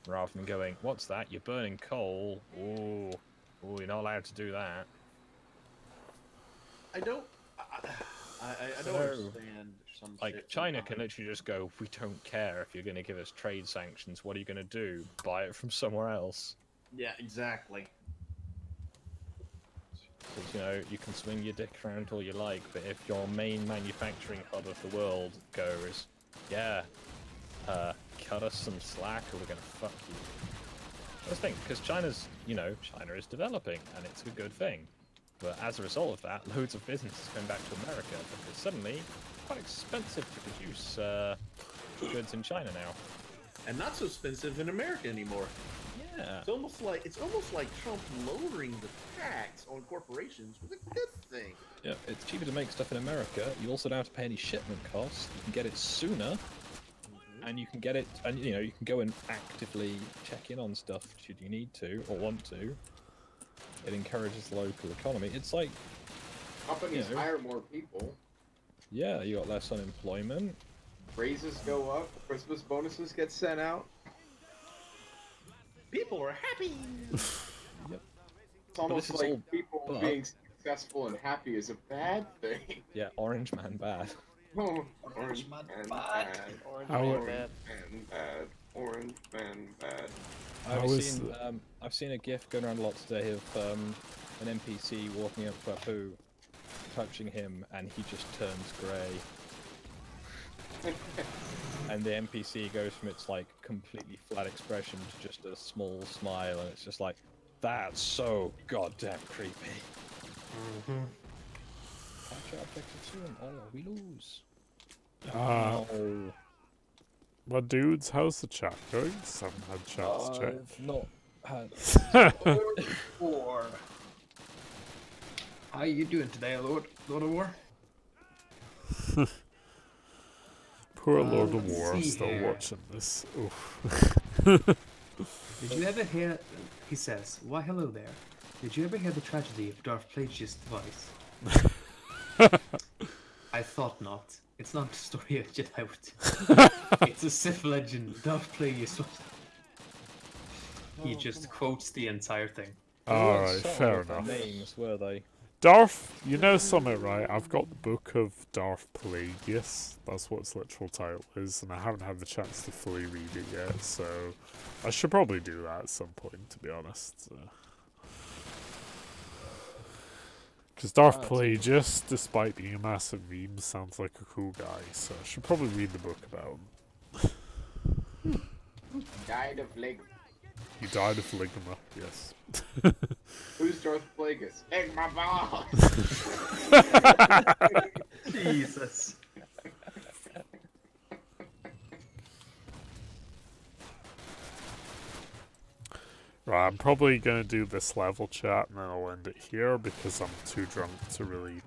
rather than going, what's that? You're burning coal. Ooh, you're not allowed to do that. I don't So, understand some Like, shit China sometimes. can literally just go, we don't care if you're going to give us trade sanctions, what are you going to do? Buy it from somewhere else? Yeah, exactly. Because, you know, you can swing your dick around all you like, but if your main manufacturing hub of the world goes, yeah, cut us some slack or we're going to fuck you. That's the thing, because China's, you know, China is developing, and it's a good thing. But as a result of that, loads of business is going back to America, because suddenly, it's quite expensive to produce goods in China now. And not so expensive in America anymore. Yeah. It's almost like Trump lowering the tax on corporations was a good thing. Yeah, it's cheaper to make stuff in America. You also don't have to pay any shipment costs. You can get it sooner, and you can get it, and you know, you can go and actively check in on stuff should you need to or want to. It encourages the local economy. It's like, Companies you know, hire more people. yeah, you got less unemployment. Raises go up. Christmas bonuses get sent out. People are happy. Yep. It's almost this is like all- people but- being successful and happy is a bad thing. Yeah, Orange Man bad. Oh, Orange man man bad. Orange How Man would- bad. man bad. Orange man bad. How I've is seen I've seen a GIF going around a lot today of an NPC walking up to Apu, touching him, and he just turns grey. And the NPC goes from its like completely flat expression to just a small smile, and it's just like, that's so goddamn creepy. Capture objective soon. Oh, we lose. Oh, Well, dudes, how's the chat going? 'Cause I haven't had a chance to I've not had. check. War. How you doing today, Lord of War? Poor Lord of let's War, I'm see still here. watching this. Oof. Did you ever hear? He says, "Why, hello there. Did you ever hear the tragedy of Darth Plagueis' device?" I thought not. It's not the story of Jedi. It's a Sith legend. Darth Plagueis. He just quotes the entire thing. Alright, fair enough. Names were they? Darth, you know something, right? I've got the book of Darth Plagueis. That's what its literal title is, and I haven't had the chance to fully read it yet, so I should probably do that at some point, to be honest. Because Darth Plagueis, despite being a massive meme, sounds like a cool guy, so I should probably read the book about him. Died of leg. He died of ligma, yes. Who's Darth Plagueis? Egg my balls. Jesus. Right, I'm probably going to do this level chat and then I'll end it here because I'm too drunk to really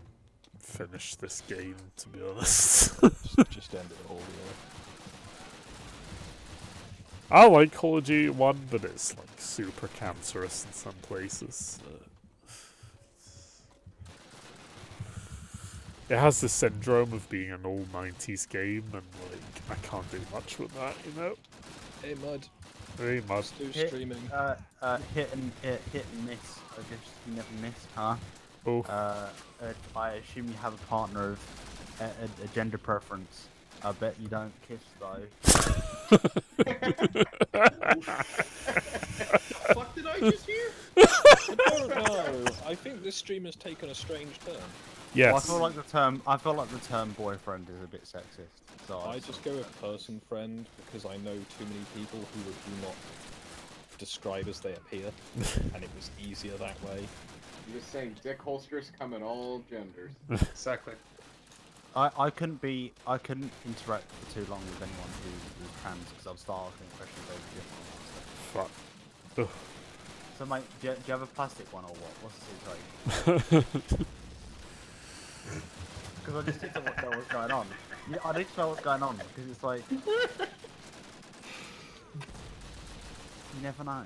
finish this game, to be honest. Just ended it all. I like Call of Duty 1, but it's like super cancerous in some places. It has the syndrome of being an old 90s game, and like I can't do much with that, you know? Hey, Mud. Very much. Who's Hit- streaming? Hit and miss. I guess you never miss, huh? Oh, I assume you have a partner of a gender preference. I bet you don't kiss though. Fuck did I just hear? I don't know. I think this stream has taken a strange turn. Well, I yes. feel like the term boyfriend is a bit sexist. So I just go with person friend because I know too many people who do not describe as they appear, and it was easier that way. You're just saying dick holsters come in all genders. Exactly. I couldn't interact for too long with anyone who was trans because I'll start asking questions over different ones. Fuck. Ugh. So, mate, do you have a plastic one or what? What's the situation? Because I just need to know what's going on. Yeah, I need to know what's going on because it's like you never know.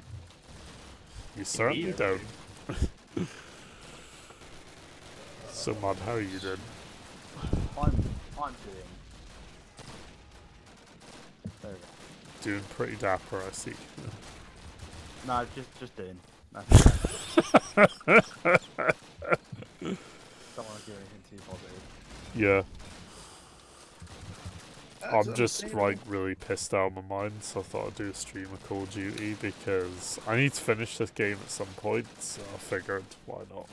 You certainly don't. So, Mud, how are you doing? I'm doing very well. Doing pretty dapper, I see. No, just doing. Nothing. Don't want to do anything too positive. Yeah. That's I'm just understandable. like really pissed out of my mind, so I thought I'd do a stream of Call of Duty because I need to finish this game at some point, so I figured, why not?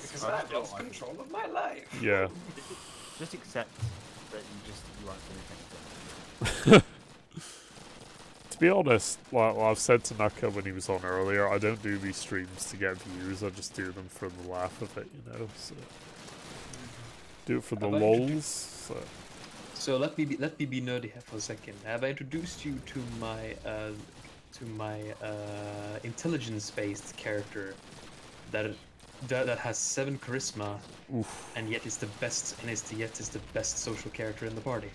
Because that was control of my life. Yeah. Just accept that you won't do anything. To be honest, like I've said to Naka when he was on earlier, I don't do these streams to get views, I just do them for the laugh of it, you know, so... Do it for the Have I lols, so... So let me be nerdy here for a second. Have I introduced you to my intelligence-based character that has 7 charisma, Oof. and yet is the best social character in the party?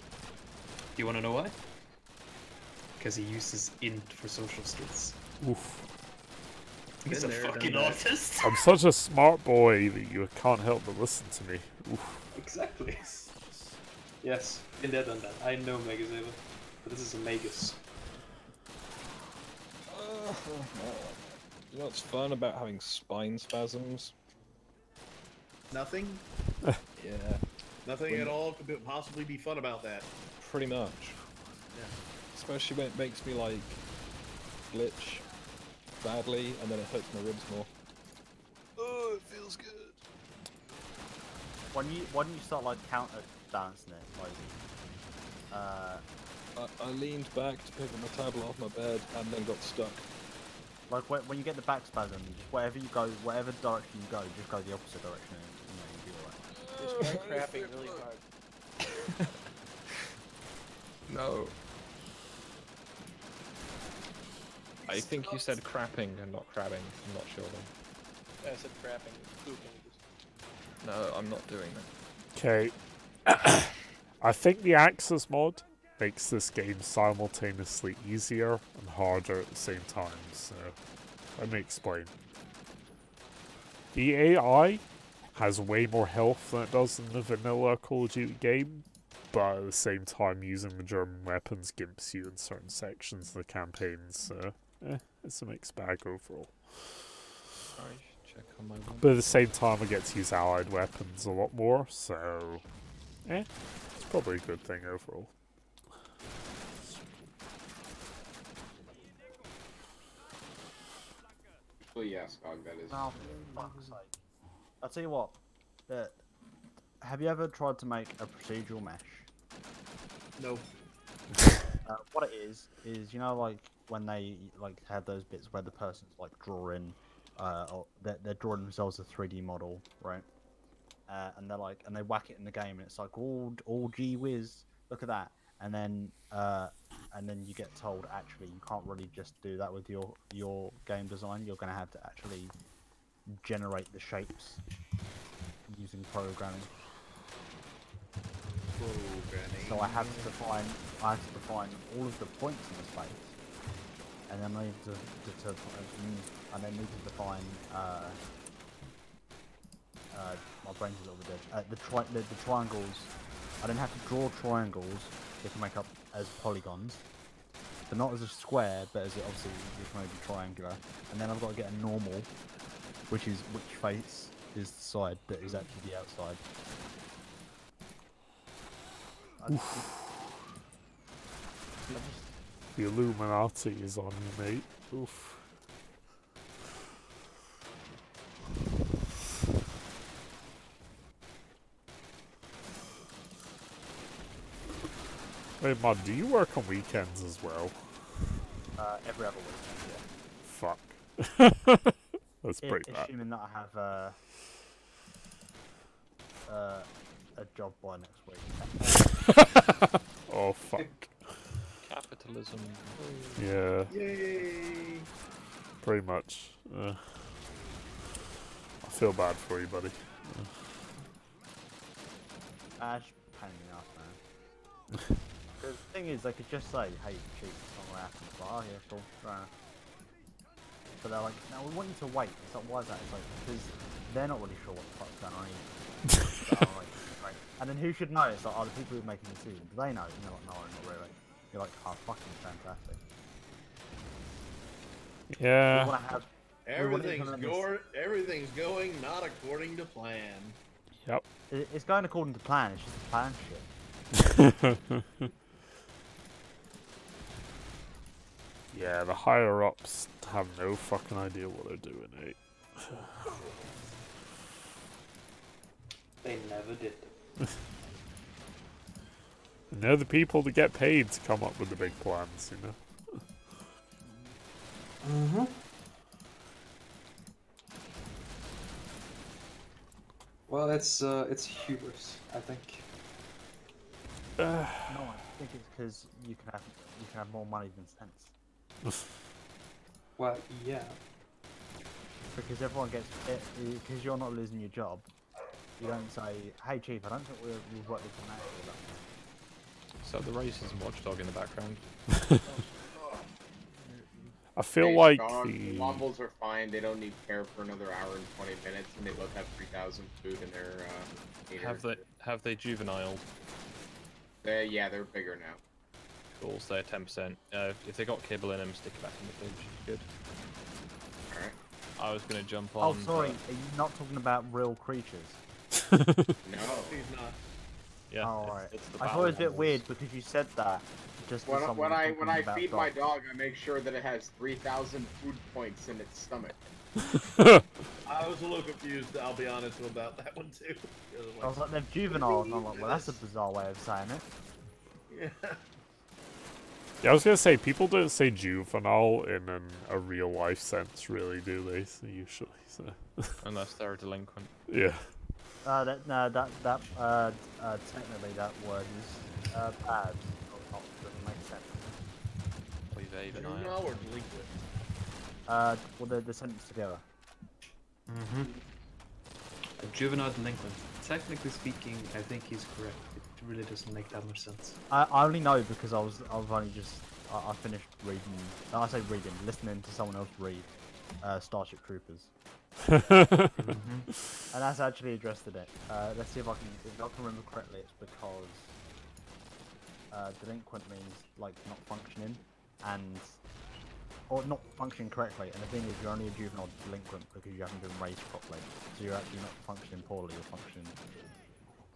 Do you want to know why? Because he uses int for social skills. Oof. He's a Been there, fucking done that. autist. I'm such a smart boy that you can't help but listen to me. Oof. Exactly. Yes, been there, done that. I know Megasaber, but this is a Magus. You know what's fun about having spine spasms? Nothing. Yeah, Nothing at all could possibly be fun about that. pretty much. Especially when it makes me like glitch badly and then it hurts my ribs more. Oh, it feels good. When you start like counter dancing it, like I leaned back to pick up my tablet off my bed and then got stuck. like when you get the back spasm, just wherever you go, whatever direction you go, just go the opposite direction and you'll be alright. Just try crapping really hard. No. I think you said crapping and not crabbing. I'm not sure though. I said crapping, pooping. No, I'm not doing that. Okay. I think the Axis mod makes this game simultaneously easier and harder at the same time, so let me explain. The AI has way more health than it does in the vanilla Call of Duty game, but at the same time using the German weapons gimps you in certain sections of the campaign, so it's a mixed bag overall. Sorry, check on my one. But at the same time I get to use allied weapons a lot more, so it's probably a good thing overall. Well, yes, Gog, that is. Oh, for fuck's sake. I'll tell you what. Have you ever tried to make a procedural mesh? No. What it is you know like when they like have those bits where the person's like drawing, or they're drawing themselves a 3D model, right? And they're like, and they whack it in the game, and it's like, oh gee whiz, look at that, and then you get told actually you can't really just do that with your game design. You're gonna have to actually generate the shapes using programming. So I had to define all of the points in the space, and then I need to define my brain's a little bit dead. The triangles. I didn't have to draw triangles to make up as polygons, but not as a square, but as obviously it's going to be triangular. And then I've got to get a normal, which face is the side that is actually the outside. The Illuminati is on you, mate. Oof. Wait, Mud, do you work on weekends as well? Every other weekend, Fuck. That's pretty bad. assuming that I have a job by next week. Oh, fuck. Capitalism. Yeah. Yay! pretty much. I feel bad for you, buddy. Just pain in the ass, man. Because the thing is, they could just say, hey, you cheat, it's not gonna happen. It's like, oh yeah, cool, fair enough. But they're like, no, we want you to wait. It's like, why is that? It's like, because they're not really sure what the fuck's going on either. So, like, right. And then who should know? It's like, oh, the people who are making the decision, do they know? And you're like, no, not really. You're like, oh, fucking fantastic. Yeah. We want to have... Everything's going not according to plan. Yep. It's going according to plan, it's just a plan shit. Yeah, the higher ups have no fucking idea what they're doing, eh? They never did. And they're the people that get paid to come up with the big plans, you know? Mm-hmm. Well, it's hubris, I think. No, I think it's because you can have more money than sense. Well, yeah. Because everyone gets it, because you're not losing your job. You don't say, hey chief, I don't think we've worked this one out. So the racism watchdog in the background. I feel Hey, like Sean, the... Wombles are fine. They don't need care for another hour and 20 minutes, and they both have 3,000 food in their meter. Have they juveniled? Yeah, they're bigger now. Cool, so they're 10%. If they got kibble in them, stick it back in the fridge. Good. Alright. I was gonna jump Oh, on. sorry, are you not talking about real creatures? No. He's not. Yeah. Oh, right. It's the I thought it was a bit battle weird because you said that. Just as someone When I talking about feed dogs. my dog, I make sure that it has 3,000 food points in its stomach. I was a little confused, I'll be honest about that one too. I was like, they're juvenile, and I'm like, well, that's a bizarre way of saying it. Yeah. Yeah, I was gonna say, people don't say juvenile in a real life sense, really, do they? So usually, so. Unless they're a delinquent. Yeah. Technically that word is bad. Not doesn't make sense. Juvenile or delinquent? Well, they're sentenced together. Mm-hmm. A juvenile delinquent. Technically speaking, I think he's correct. It really doesn't make that much sense. I only know because I've only just I finished reading. I say reading, listening to someone else read Starship Troopers. And that's actually addressed in it. Let's see if I can remember correctly. It's because delinquent means like not functioning, or not functioning correctly. And the thing is, you're only a juvenile delinquent because you haven't been raised properly. So you're actually not functioning poorly. You're functioning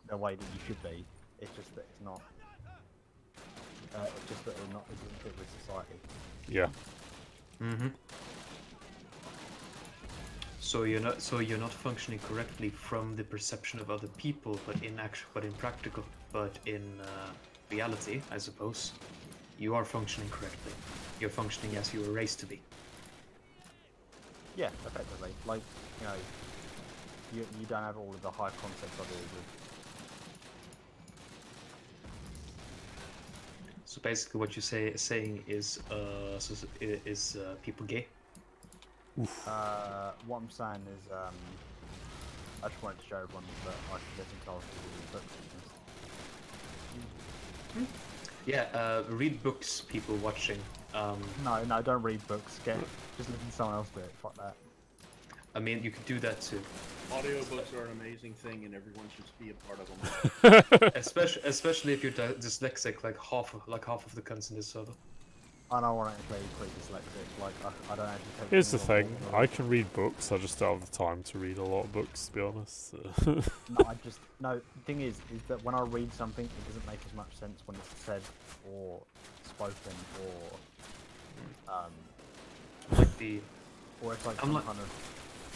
the way that you should be. It's just that it's not. It's just that it doesn't fit with society. Yeah. Mm-hmm. So you're not functioning correctly from the perception of other people, but in reality, I suppose, you are functioning correctly. You're functioning as you were raised to be. Yeah, effectively. Like, you know, you don't have all of the high concepts of it. So basically, what you're saying is people gay. What I'm saying is, I just wanted to show everyone that I should get into books. Yeah, read books, people watching. No, don't read books. Just listen to someone else do it. Fuck that. I mean, you could do that too. Audiobooks are an amazing thing, and everyone should be a part of them. especially if you're dyslexic, like half of the cunts in this server. I don't want to actually pretty dyslexic. Like I don't actually take. Here's the thing, I can read books, I just don't have the time to read a lot of books, to be honest. No, the thing is that when I read something, it doesn't make as much sense when it's said or spoken or like the, or it's like some kind of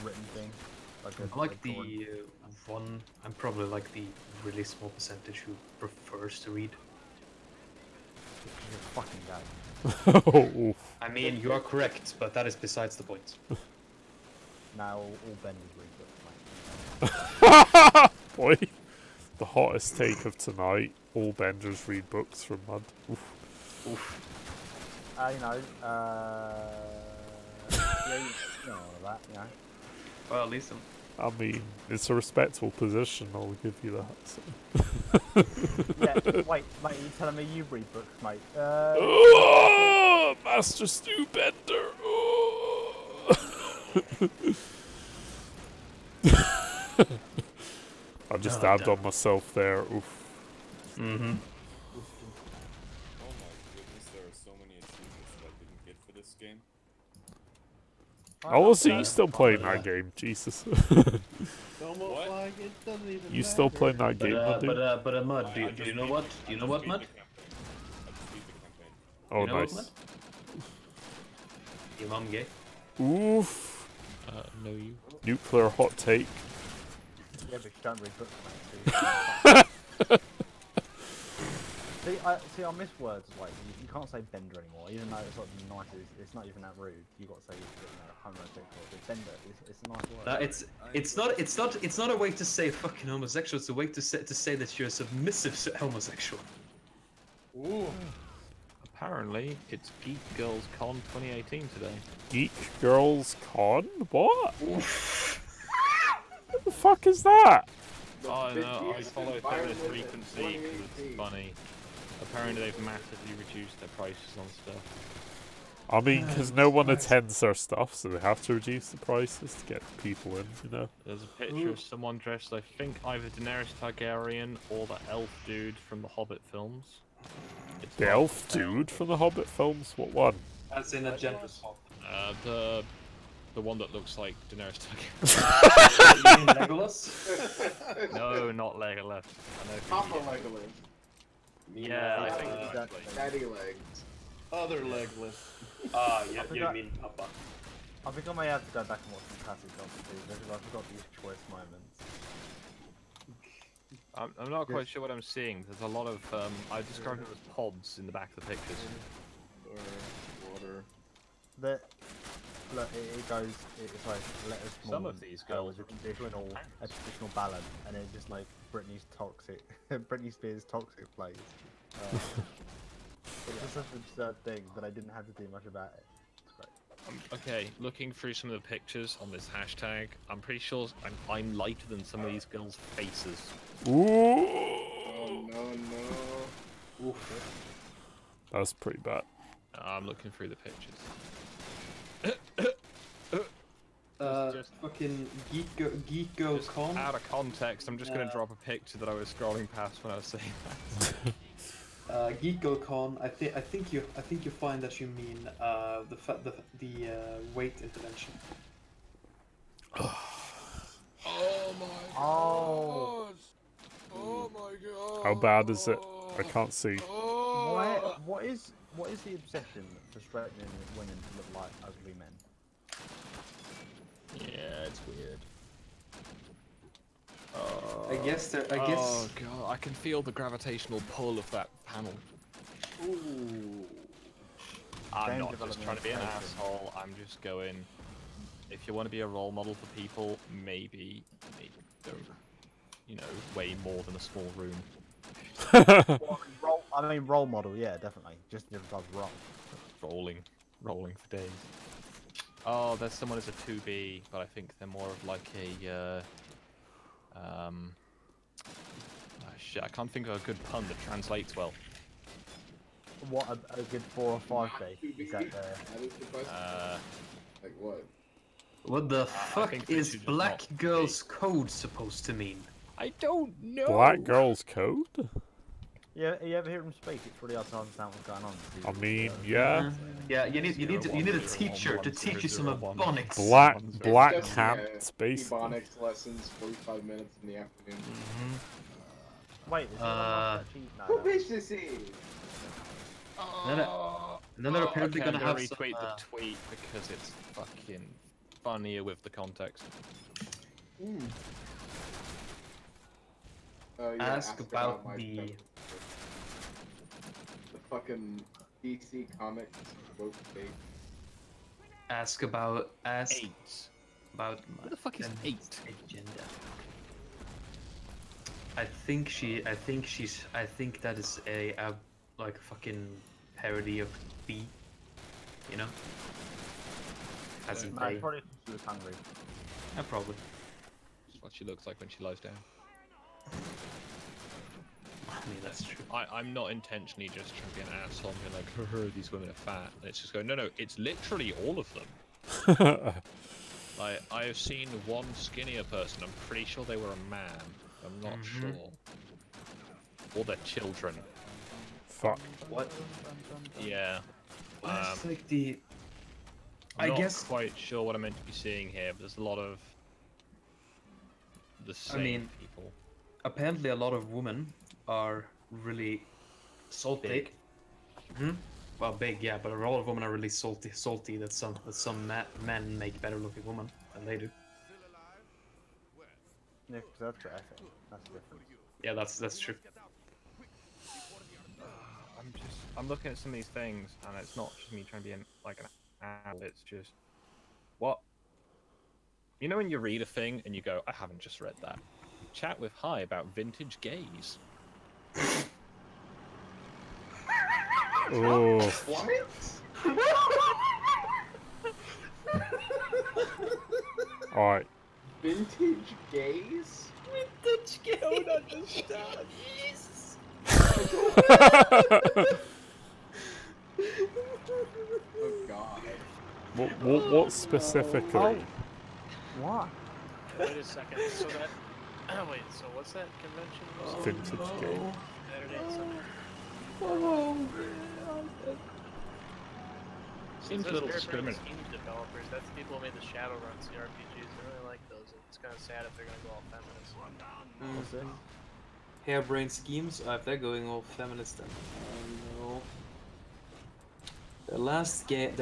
written thing. I'm probably like the really small percentage who prefers to read. You're fucking guy. Oh. I mean, you are correct, but that is besides the point. Now all benders read books, mate. Boy, the hottest take of tonight, all benders read books from Mud. Oof. Oof. You know, Yeah, you know all of that, you know. Well, at least I mean, it's a respectable position, I'll give you that. So. Yeah, wait, mate, you telling me you read books, mate? Oh, Master Stu Bender. I just dabbed on myself there. Oof. Mm-hmm. Oh my goodness, there are so many achievements that I didn't get for this game. Oh, so you still playing that game? Jesus. Almost What? like it doesn't even You still matter. playing that game, dude? But Mud, do you know what? Do you know what, Mud? I just beat the campaign. Oh, You know what, nice. Mud? Your mom gay? Oof. No, you. Nuclear hot take. Yeah, but you don't read books, mate. See, I miss words like you can't say bender anymore, even though it's like nice. It's not even that rude. You got to say homosexual. But bender, it's a nice word. It's not a way to say fucking homosexual. It's a way to say that you're a submissive homosexual. Ooh. Apparently, it's Geek Girls Con 2018 today. Geek Girls Con? What? What the fuck is that? The Oh no, I bitchiest follow environment Feminist in Frequency because 2018. it's funny. Apparently they've massively reduced their prices on stuff. I mean, because no one attends their stuff, so they have to reduce the prices to get people in, you know? There's a picture of someone dressed, I think, either Daenerys Targaryen or the elf dude from the Hobbit films. It's The not- elf dude from the Hobbit films? What one? As in a gender swap. The one that looks like Daenerys Targaryen. You mean Legolas? No, not Legolas. I know who Papa he is. Legolas. Yeah, I think exactly. Daddy legs. Other legless. Ah, I yeah, think you I- mean Papa. I think I may have to go back and watch some classic Doctor Who because I forgot these choice moments. I'm not quite sure what I'm seeing. There's a lot of I described it as pods in the back of the pictures. Or water. That look, it goes. It's like let us. Some of these girls a are traditional ballad, and then just like Britney's toxic, Britney Spears' toxic plays. It's just such an absurd thing, but I didn't have to do much about it. It's great. Okay, looking through some of the pictures on this hashtag, I'm pretty sure I'm lighter than some of these girls' faces. Ooh! Oh no. Oof. That's pretty bad. I'm looking through the pictures. Fucking Geek Girls Just Con. out of context, I'm just going to drop a picture that I was scrolling past when I was saying that. Geek Girl Con. I think you find that you mean the weight intervention. Oh my Oh. Oh my god. How bad is it? I can't see. What is the obsession for straightening women to look like ugly men? Yeah, it's weird. I guess. Oh god, I can feel the gravitational pull of that panel. Ooh. I'm Game not just development trying to be an process. asshole, I'm just going, if you want to be a role model for people, maybe don't, you know, way more than a small room. I mean, role model, yeah, definitely. Just different type of role. Rolling for days. Oh, there's someone as a 2B, but I think they're more of like a, shit, I can't think of a good pun that translates well. What a good 4 or 5 day is that there? That is the question. Like what? What the I fuck think they is should just Black not Girl's Code supposed to mean? I don't know. Black Girl's Code? Yeah, you ever hear him speak? It's really hard to understand what's going on. I mean, yeah. Yeah, you need a teacher to teach you some ebonics. Black Just, can't space. Ebonics lessons, 45 minutes in the afternoon. Wait, is Who bitch this is? And then they're apparently okay, gonna I'm have retweet some, the tweet because it's fucking funnier with the context. Yeah, ask about my the stuff. The fucking DC Comics woke page. ask about Eight. about What the fuck is 8? agenda. I think that is a like a fucking parody of B, you know? As in No, pay. probably because she was hungry. Yeah, probably. That's what she looks like when she lies down. I mean, that's true. I'm not intentionally just trying to be an asshole and be like, "Haha, these women are fat." And it's just going, no, it's literally all of them. Like, I have seen one skinnier person. I'm pretty sure they were a man. I'm not sure. Or their children. Fuck. What? Yeah. What's like the? I'm I not guess. quite sure what I'm meant to be seeing here, but there's a lot of the same mean, people. Apparently, a lot of women are really salty. Big. Well, big, yeah, but a lot of women are really salty that some men make better looking women than they do. Yeah, because that's the ethic. That's different. Yeah, that's true. I'm looking at some of these things, and it's not just me trying to be like an owl. It's just what you know when you read a thing and you go, I haven't just read that. Chat with Hi about vintage gays. Oh. What? Alright. Vintage gays? Vintage gays. Don't understand. Oh god. What specifically? What? Wait a second. So that. Wait. So what's that convention? Vintage game. Saturday and Sunday. Seems a little discriminatory. Scheme developers. That's the people who made the Shadowrun CRPGs. I really like those. It's kind of sad if they're gonna go all feminist. What's this? Harebrained schemes. If they're going all feminist, then no. Their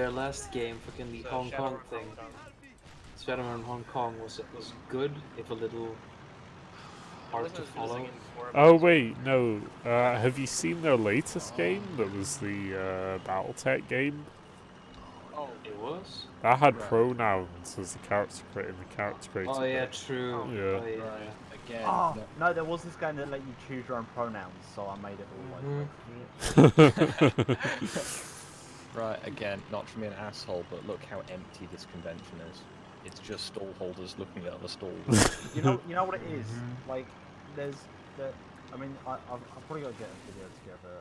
last game, fucking the So Hong Kong Shadowrun thing. Hong Kong. Shadowrun Hong Kong was good, if a little hard to Wasn't as good as the follow. game before, but Oh it's- wait, no. Have you seen their latest game? That was the BattleTech game. Oh, it was. That had Right. pronouns as the character creator. The character creator. Oh yeah, true. Yeah. Oh, yeah. Right. Again. Oh, no- no, there was this game that let you choose your own pronouns, so I made it all like. Right, again, not to be an asshole, but look how empty this convention is. It's just stall holders looking at other stalls. You know what it is? Like, there's the. I mean, I've probably got to get a video together,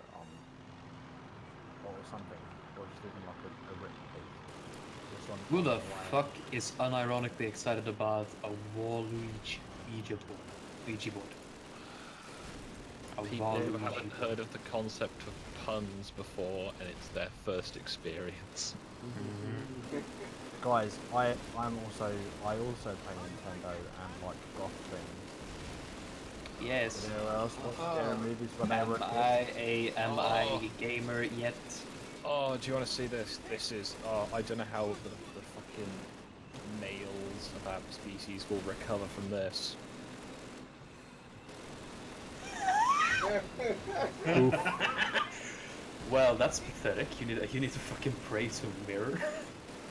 or something, or just even like a written piece. Just on Who the why- fuck is unironically excited about a Ouija board? Ouija board. A People who Waluigi haven't board. heard of the concept of puns before, and it's their first experience. Guys, I also play Nintendo and like goth things. Yes. You know where else watched scary movies when they Am were a kid? am I a gamer yet? Oh, do you want to see this? This is, I don't know how the fucking males of our species will recover from this. Well, that's pathetic. You need to fucking pray to a mirror.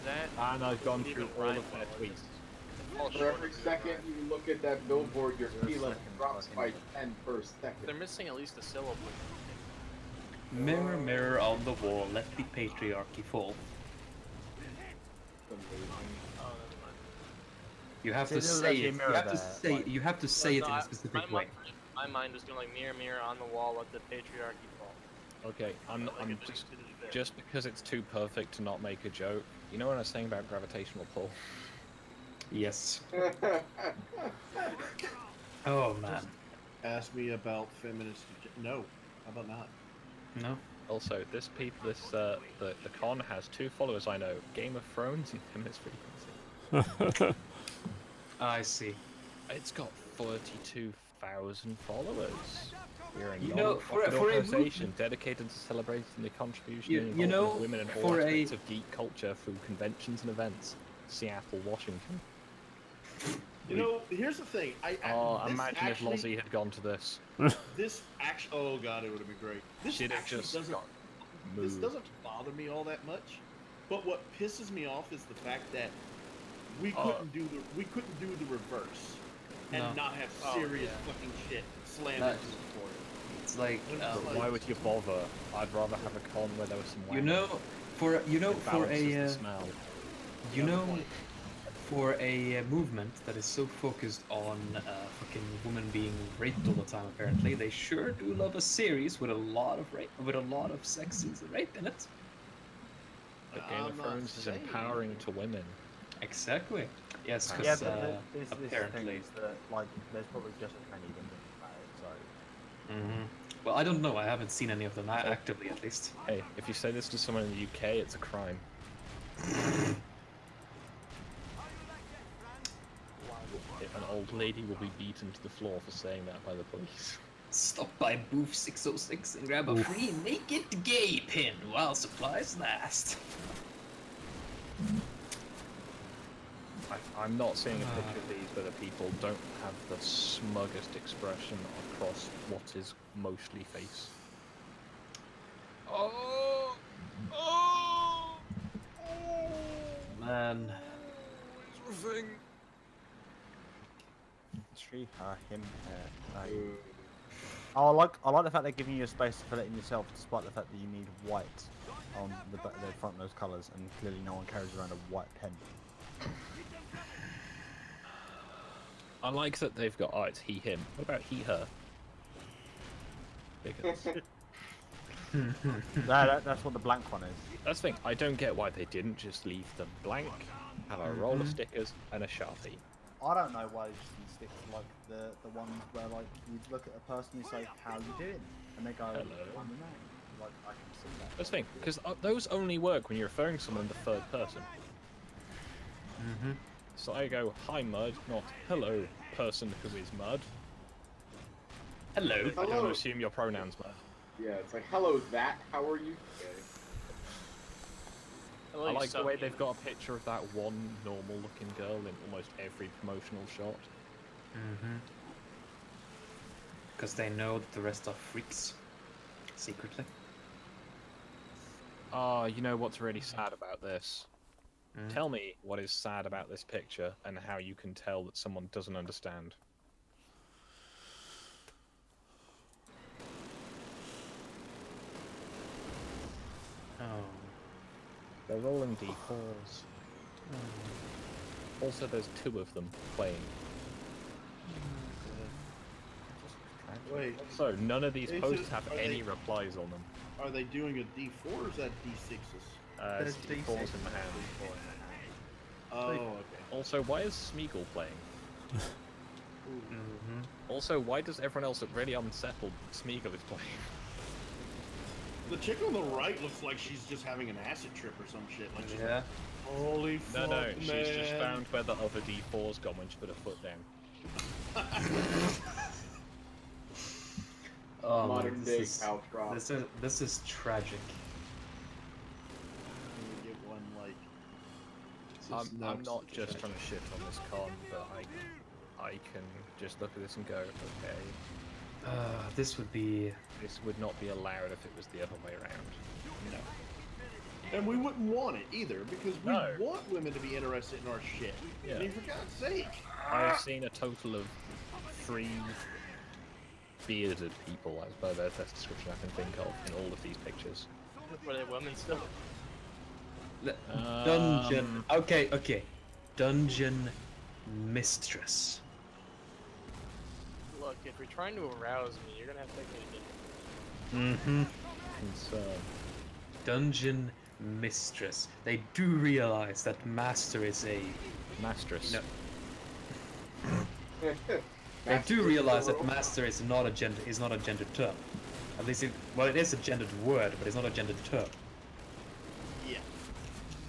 That And I've gone Even through all Ryan of their followed tweets. fall For short every of their second regard. you look at that billboard, your There's a feeling second drops by fucking- 10 per second. They're missing at least a syllable. Mirror, mirror on the wall, let the patriarchy fall. Oh, never mind. You have See, to there's say actually a it. You mirror have to there, say. like- You have to say it No, in I- a specific my, way. My mind was going like mirror, mirror on the wall, let the patriarchy fall. Okay, I'm Like it just, suited the bit. just because it's too perfect to not make a joke. You know what I was saying about gravitational pull? Yes. Oh man. Ask me about feminist. No, how about not? No. Also, this the con has 2 followers I know: Game of Thrones and Feminist Frequency. I see. It's got 32,000 followers. We're a You know, for a organization dedicated to celebrating the contribution You- and you involvement know, of women in all for aspects a- of geek culture through conventions and events. Seattle, Washington. You know, here's the thing. Oh, this imagine actually, if Lozzie had gone to this. This actually. Oh god, it would have been great. This She'd have actually just doesn't. got This moved. doesn't bother me all that much. But what pisses me off is the fact that we Oh. couldn't do the reverse and No. not have Oh, serious yeah. fucking shit slammed That- into support. It's like But why would you bother? I'd rather have a con where there was some. you know, for balances the smell. You know, for a movement that is so focused on fucking women being raped all the time, apparently, they sure do love a series with a lot of rape, with a lot of sex scenes and rape in it. But Game of I'm not Thrones is saying empowering anything. to women. Exactly. Yes, Yeah, because but this thing apparently. is that like there's probably just as many women about it. So Mhm. Well, I don't know. I haven't seen any of them actively, at least. Hey, if you say this to someone in the UK, it's a crime. An old lady will be beaten to the floor for saying that by the police. Stop by Booth 606 and grab a free naked gay pin while supplies last. I'm not seeing a picture of these, but the people don't have the smuggest expression across what is mostly face. Oh! Oh! Man. It's a thing. she, her, him, her. Oh, I like the fact they're giving you a space to fill it in yourself, despite the fact that you need white on the front of those colours, and clearly no one carries around a white pen. I like that they've got, oh, it's he, him. What about he, her? Because That's what the blank one is. that's the thing, I don't get why they didn't just leave them blank, have a roll of stickers and a Sharpie. I don't know why they just didn't stick to like the ones where like you look at a person and say, "How you doing?" and they go, Hello. "I'm the man." Like I can see that. That's the thing, because those only work when you're referring to someone in the third person. So I go, hi Mud, not hello person who is Mud. Hello. I don't Hello. assume your pronouns, Mud. Yeah, it's like, hello, that. How are you today? I like the way they've got a picture of that one normal looking girl in almost every promotional shot. Because they know that the rest are freaks. Secretly. Ah, you know what's really sad about this? Tell me what is sad about this picture and how you can tell that someone doesn't understand. Oh. They're rolling d4s. Also, there's two of them playing. Wait, So, none of these Is posts it- have are any they- replies on them. are they doing a D4 or is that D6s? It's d4s in the hand. Oh, okay. Also, why is Smeagol playing? Also, why does everyone else look really unsettled that Smeagol is playing? The chick on the right looks like she's just having an acid trip or some shit. Like, she's Yeah. like, holy No, fuck, no, man. she's just found where the other d4's gone when she put her foot down. Oh, Modern man, day this is, Caltrop. this is tragic. Can we get one, like... I'm not just trying to shit on this con, but I can just look at this and go, okay, This would be. this would not be allowed if it was the other way around. No. And we wouldn't want it either, because we No. want women to be interested in our shit. Yeah. I mean, for God's sake. I have seen a total of 3 bearded people, as per their best description I can think of, in all of these pictures. Were they women still? Dungeon. Okay. Dungeon mistress. Look, if you're trying to arouse me, you're gonna have to take me to dinner. Concern. Dungeon mistress. They do realize that master is a. Mastress. No. They do realize that master is not a gendered term. At least it is a gendered word, but it's not a gendered term. Yeah.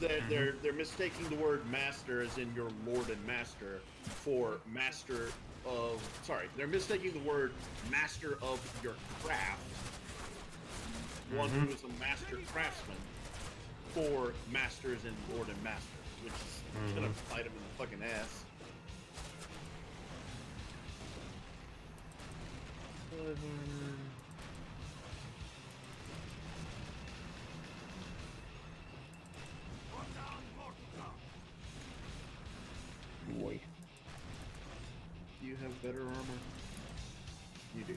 They're mistaking the word master as in your lord and master for master of... Sorry, they're mistaking the word master of your craft, one who is a master craftsman, for masters in lord and master, which is gonna bite him in the fucking ass. Boy. Do you have better armor? You do.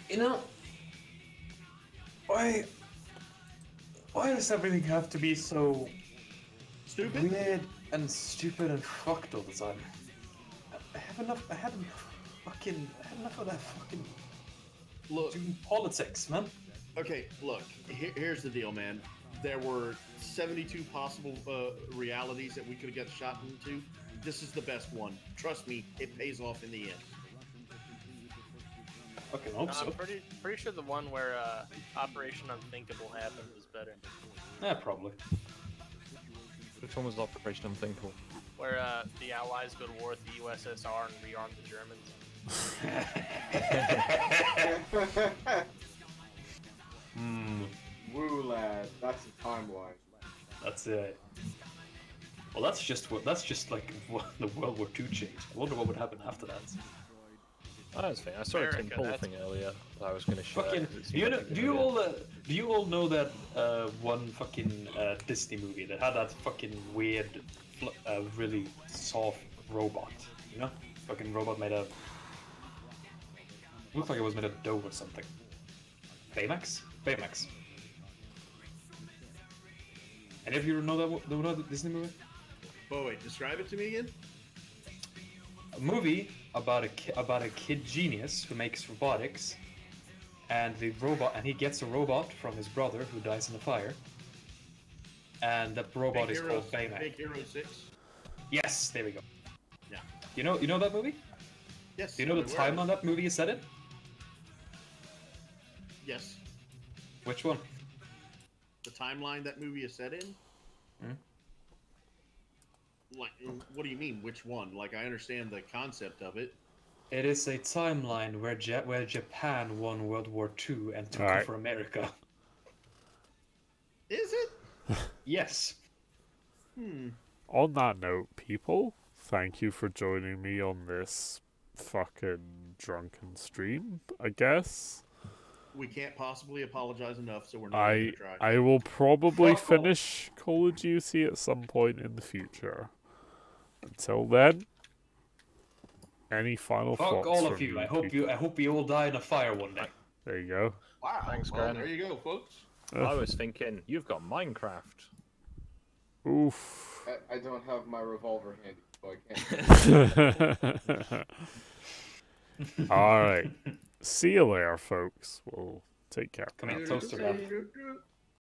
You know, why does everything have to be so Stupid? weird and stupid and fucked all the time? I have enough. I had enough of that fucking Look, doing politics, man. okay, look. Here's the deal, man. There were 72 possible realities that we could have got shot into. This is the best one. Trust me, it pays off in the end. Fucking hope so. I'm pretty sure the one where Operation Unthinkable happened was better. Yeah, probably. Which one was Operation Unthinkable? Where the Allies go to war with the USSR and rearm the Germans. Woo, lad. That's the timeline. That's it. Well, that's just like the World War II change. I wonder what would happen after that. Oh, that's fair. I saw a Tim America, Paul that's- thing earlier that I was going to share. Fucking, 'cause it seemed like a good idea. do you all know that one fucking Disney movie that had that fucking weird, really soft robot? You know, fucking robot made of. Looked like it was made of dough or something. Baymax. Baymax. Any of you know that Disney movie? Oh wait, describe it to me again. A movie about a kid genius who makes robotics, and he gets a robot from his brother who dies in a fire, and that robot Big is Hero, called Baymax. Big Hero 6. Yes, there we go. Yeah. You know that movie? Yes. Do you know I'm the aware of time it. on that movie is set in? Yes. Which one? The timeline that movie is set in. Hmm? Like, what do you mean? Which one? Like, I understand the concept of it. It is a timeline where Japan won World War II and took Alright. over America. Is it? Yes. On that note, people, thank you for joining me on this fucking drunken stream, I guess. We can't possibly apologize enough, so we're not going to try. I will probably Fuck off. finish Call of Duty at some point in the future. Until then, any final Fuck thoughts all of from you. I people? hope you all die in a fire one day. There you go. Wow. Thanks, well, Grant. there you go, folks. I was thinking, you've got Minecraft. Oof. I don't have my revolver handy, so I can't. All right. See you later, folks. We'll take care. Come here, toaster. Do-do-do-do-do.